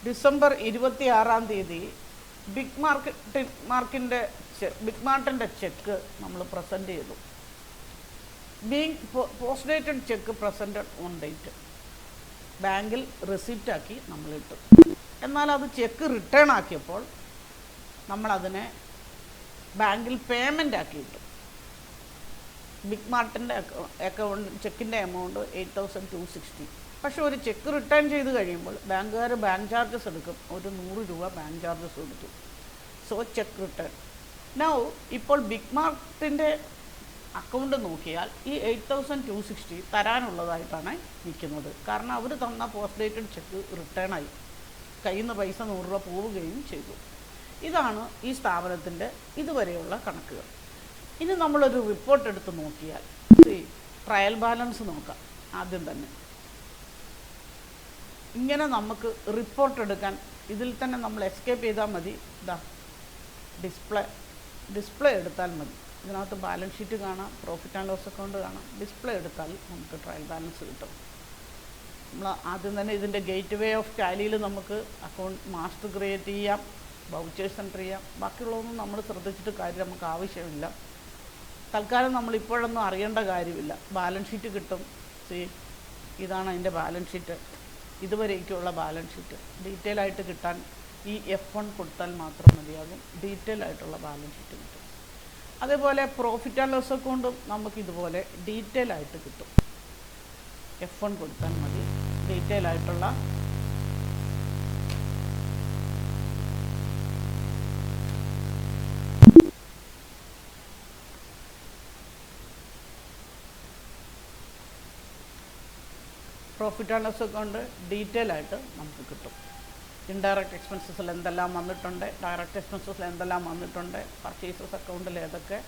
ഡിസംബർ 26-ാം തീയതി ബിഗ് മാർട്ടിൻ്റെ ചെക്ക് നമ്മൾ പ്രസൻറ്റ് ചെയ്തു. Being post dated cheque presented on date. ബാങ്കിൽ റെസിപ്റ്റ് ആക്കി നമ്മളിട്ടു. എന്നാൽ അത് ചെക്ക് റിട്ടേൺ ആക്കിയപ്പോൾ നമ്മളതിനെ ബാങ്കിൽ പേയ്മെൻ്റ് ആക്കിയിട്ടു. ബിഗ് മാർട്ടിൻ്റെ അക്കൗണ്ട് ചെക്കിൻ്റെ എമൗണ്ട് 8,260. പക്ഷേ ഒരു ചെക്ക് റിട്ടേൺ ചെയ്ത് കഴിയുമ്പോൾ ബാങ്കുകാർ ബാങ്ക് ചാർജസ് എടുക്കും. ഒരു 100 രൂപ ബാങ്ക് ചാർജസ് എടുത്തു. So check return. നൗ ഇപ്പോൾ ബിഗ് മാർട്ടിൻ്റെ അക്കൗണ്ട് നോക്കിയാൽ ഈ 8,260 തരാനുള്ളതായിട്ടാണ് നിൽക്കുന്നത്. കാരണം അവർ തന്ന പോസ്റ്റ് ഡേറ്റഡ് ചെക്ക് റിട്ടേൺ ആയി, കയ്യിൽ നിന്ന് പൈസ 100 രൂപ പോവുകയും ചെയ്തു. ഇതാണ് ഈ സ്ഥാപനത്തിൻ്റെ ഇതുവരെയുള്ള കണക്കുകൾ. ഇനി നമ്മളൊരു റിപ്പോർട്ട് എടുത്ത് നോക്കിയാൽ ട്രയൽ ബാലൻസ് നോക്കാം. ആദ്യം തന്നെ ഇങ്ങനെ നമുക്ക് റിപ്പോർട്ട് എടുക്കാൻ ഇതിൽ തന്നെ നമ്മൾ എസ്കേപ്പ് ചെയ്താൽ മതി. ഇതാ ഡിസ്പ്ലേ എടുത്താൽ മതി. ഇതിനകത്ത് ബാലൻസ് ഷീറ്റ് കാണാം, പ്രോഫിറ്റ് ആൻഡ് ലോസ് അക്കൗണ്ട് കാണാം. ഡിസ്പ്ലേ എടുത്താൽ നമുക്ക് ട്രയൽ ബാലൻസ് കിട്ടും. നമ്മൾ ആദ്യം തന്നെ ഇതിൻ്റെ ഗേറ്റ് വേ ഓഫ് ടാലിയിൽ നമുക്ക് അക്കൗണ്ട് മാസ്റ്റർ ക്രിയേറ്റ് ചെയ്യാം, വൗച്ചേഴ്സ് എൻ്റർ ചെയ്യാം. ബാക്കിയുള്ളതൊന്നും നമ്മൾ ശ്രദ്ധിച്ചിട്ട് കാര്യം നമുക്ക് ആവശ്യമില്ല. തൽക്കാലം നമ്മൾ ഇപ്പോഴൊന്നും അറിയേണ്ട കാര്യമില്ല. ബാലൻസ് ഷീറ്റ് കിട്ടും. ഇതാണ് അതിൻ്റെ ബാലൻസ് ഷീറ്റ്, ഇതുവരേക്കുള്ള ബാലൻസ് ഷീറ്റ്. ഡീറ്റെയിൽ ആയിട്ട് കിട്ടാൻ ഈ F1 കൊടുത്താൽ മാത്രം മതിയാകും. ഡീറ്റെയിൽ ആയിട്ടുള്ള ബാലൻസ് ഷീറ്റ് കിട്ടും. അതേപോലെ പ്രോഫിറ്റ് ആൻഡ് ലോസ് അക്കൗണ്ടും നമുക്കിതുപോലെ ഡീറ്റെയിൽ ആയിട്ട് കിട്ടും. F1 കൊടുത്താൽ മതി. ഡീറ്റെയിൽ ആയിട്ടുള്ള profit and loss account detail ആയിട്ട് നമുക്ക് കിട്ടും. ഇൻഡയറക്റ്റ് എക്സ്പെൻസസിൽ എന്തെല്ലാം വന്നിട്ടുണ്ട്, ഡയറക്റ്റ് എക്സ്പെൻസസിൽ എന്തെല്ലാം വന്നിട്ടുണ്ട്, പർച്ചേസസ് അക്കൗണ്ടിൽ ഏതൊക്കെ,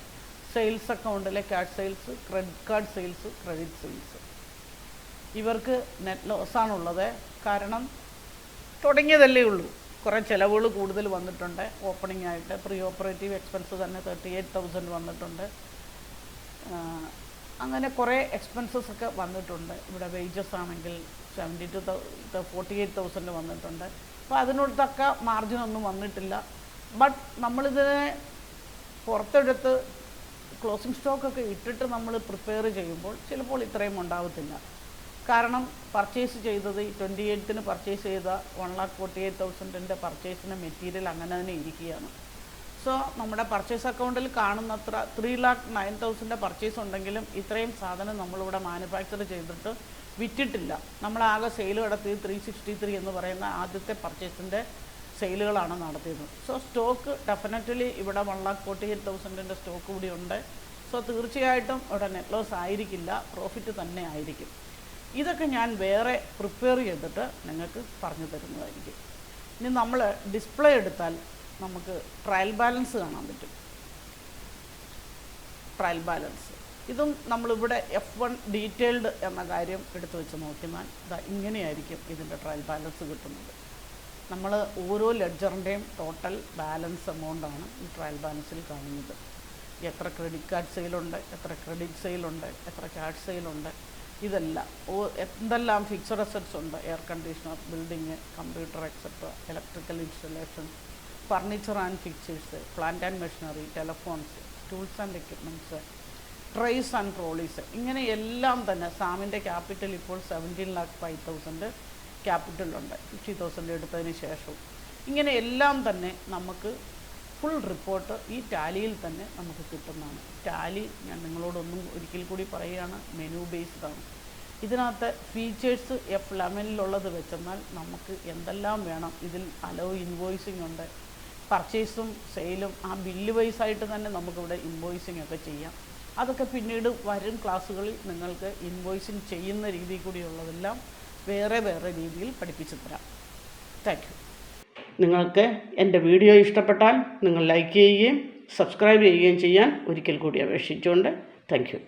സെയിൽസ് അക്കൗണ്ടിലെ cash sales, credit card sales, credit sales. ഇവർക്ക് നെറ്റ് ലോസാണുള്ളത്. കാരണം തുടങ്ങിയതല്ലേ ഉള്ളൂ. കുറേ ചിലവുകൾ കൂടുതൽ വന്നിട്ടുണ്ട്. ഓപ്പണിംഗ് ആയിട്ട് പ്രീ ഓപ്പറേറ്റീവ് എക്സ്പെൻസ് തന്നെ 38,000 വന്നിട്ടുണ്ട്. അങ്ങനെ കുറേ എക്സ്പെൻസസ് ഒക്കെ വന്നിട്ടുണ്ട്. ഇവിടെ വേജസ് ആണെങ്കിൽ 48,000 വന്നിട്ടുണ്ട്. അപ്പോൾ അതിനോട് തക്ക മാർജിനൊന്നും വന്നിട്ടില്ല. ബട്ട് നമ്മളിതിനെ പുറത്തെടുത്ത് ക്ലോസിംഗ് സ്റ്റോക്കൊക്കെ ഇട്ടിട്ട് നമ്മൾ പ്രിപ്പയർ ചെയ്യുമ്പോൾ ചിലപ്പോൾ ഇത്രയും ഉണ്ടാവത്തില്ല. കാരണം പർച്ചേസ് ചെയ്തത് 28-ന് പർച്ചേസ് ചെയ്ത 1,48,000 പർച്ചേസിന് മെറ്റീരിയൽ അങ്ങനെ തന്നെ ഇരിക്കുകയാണ്. സോ നമ്മുടെ പർച്ചേസ് അക്കൗണ്ടിൽ കാണുന്നത്ര 3,09,000 പർച്ചേസ് ഉണ്ടെങ്കിലും ഇത്രയും സാധനം നമ്മളിവിടെ മാനുഫാക്ചർ ചെയ്തിട്ട് വിറ്റിട്ടില്ല. നമ്മളാകെ സെയിൽ നടത്തിയത് 363 എന്ന് പറയുന്ന ആദ്യത്തെ പർച്ചേസിൻ്റെ സെയിലുകളാണ് നടത്തിയത്. സോ സ്റ്റോക്ക് ഡെഫിനറ്റ്ലി ഇവിടെ 1,48,000 സ്റ്റോക്ക് കൂടി ഉണ്ട്. സോ തീർച്ചയായിട്ടും ഇവിടെ നെറ്റ് ലോസ് ആയിരിക്കില്ല, പ്രോഫിറ്റ് തന്നെ ആയിരിക്കും. ഇതൊക്കെ ഞാൻ വേറെ പ്രിപ്പയർ ചെയ്തിട്ട് നിങ്ങൾക്ക് പറഞ്ഞു തരുന്നതായിരിക്കും. ഇനി നമ്മൾ ഡിസ്പ്ലേ എടുത്താൽ നമുക്ക് ട്രയൽ ബാലൻസ് കാണാൻ പറ്റും. ട്രയൽ ബാലൻസ് ഇതും നമ്മളിവിടെ F1 ഡീറ്റെയിൽഡ് എന്ന കാര്യം എടുത്തു വെച്ച് നോക്കിയാൽ ഇങ്ങനെയായിരിക്കും ഇതിൻ്റെ ട്രയൽ ബാലൻസ് കിട്ടുന്നത്. നമ്മൾ ഓരോ ലെഡ്ജറിൻ്റെയും ടോട്ടൽ ബാലൻസ് എമൗണ്ടാണ് ഈ ട്രയൽ ബാലൻസിൽ കാണുന്നത്. എത്ര ക്രെഡിറ്റ് കാർഡ് സെയിലുണ്ട്, എത്ര ക്രെഡിറ്റ് സെയിലുണ്ട്, എത്ര ക്യാഷ് സെയിലുണ്ട്, ഇതെല്ലാം എന്തെല്ലാം ഫിക്സഡ് അസറ്റ്സ് ഉണ്ട്, air conditioner, building, computer etcetera, electrical installation, furniture and fixtures, plant and machinery, telephones, tools and equipments, trays and trolleys, ഇങ്ങനെ എല്ലാം തന്നെ. സാമിൻ്റെ ക്യാപിറ്റൽ ഇപ്പോൾ 17,05,000 ക്യാപിറ്റലുണ്ട് 50,000 എടുത്തതിന് ശേഷം. ഇങ്ങനെ എല്ലാം തന്നെ നമുക്ക് ഫുൾ റിപ്പോർട്ട് ഈ ടാലിയിൽ തന്നെ നമുക്ക് കിട്ടുന്നതാണ്. ടാലി ഞാൻ നിങ്ങളോടൊന്നും ഒരിക്കൽ കൂടി പറയുകയാണ്, മെനു ബേസ്ഡ് ആണ്. ഇതിനകത്ത് ഫീച്ചേഴ്സ് F11-ലുള്ളത് വെച്ചെന്നാൽ നമുക്ക് എന്തെല്ലാം വേണം. ഇതിൽ അലോ ഇൻവോയ്സിംഗ് ഉണ്ട്, പർച്ചേസും സെയിലും ആ ബില്ല് വൈസായിട്ട് തന്നെ നമുക്കിവിടെ ഇൻവോയ്സിംഗ് ഒക്കെ ചെയ്യാം. അതൊക്കെ പിന്നീട് വരും ക്ലാസ്സുകളിൽ നിങ്ങൾക്ക് ഇൻവോയ്സിംഗ് ചെയ്യുന്ന രീതി കൂടിയുള്ളതെല്ലാം വേറെ വേറെ രീതിയിൽ പഠിപ്പിച്ചു തരാം. Thank you. നിങ്ങൾക്ക് എൻ്റെ വീഡിയോ ഇഷ്ടപ്പെട്ടാൽ നിങ്ങൾ ലൈക്ക് ചെയ്യുകയും സബ്സ്ക്രൈബ് ചെയ്യുകയും ചെയ്യാൻ ഒരിക്കൽ കൂടി അപേക്ഷിച്ചുകൊണ്ട് താങ്ക് യു.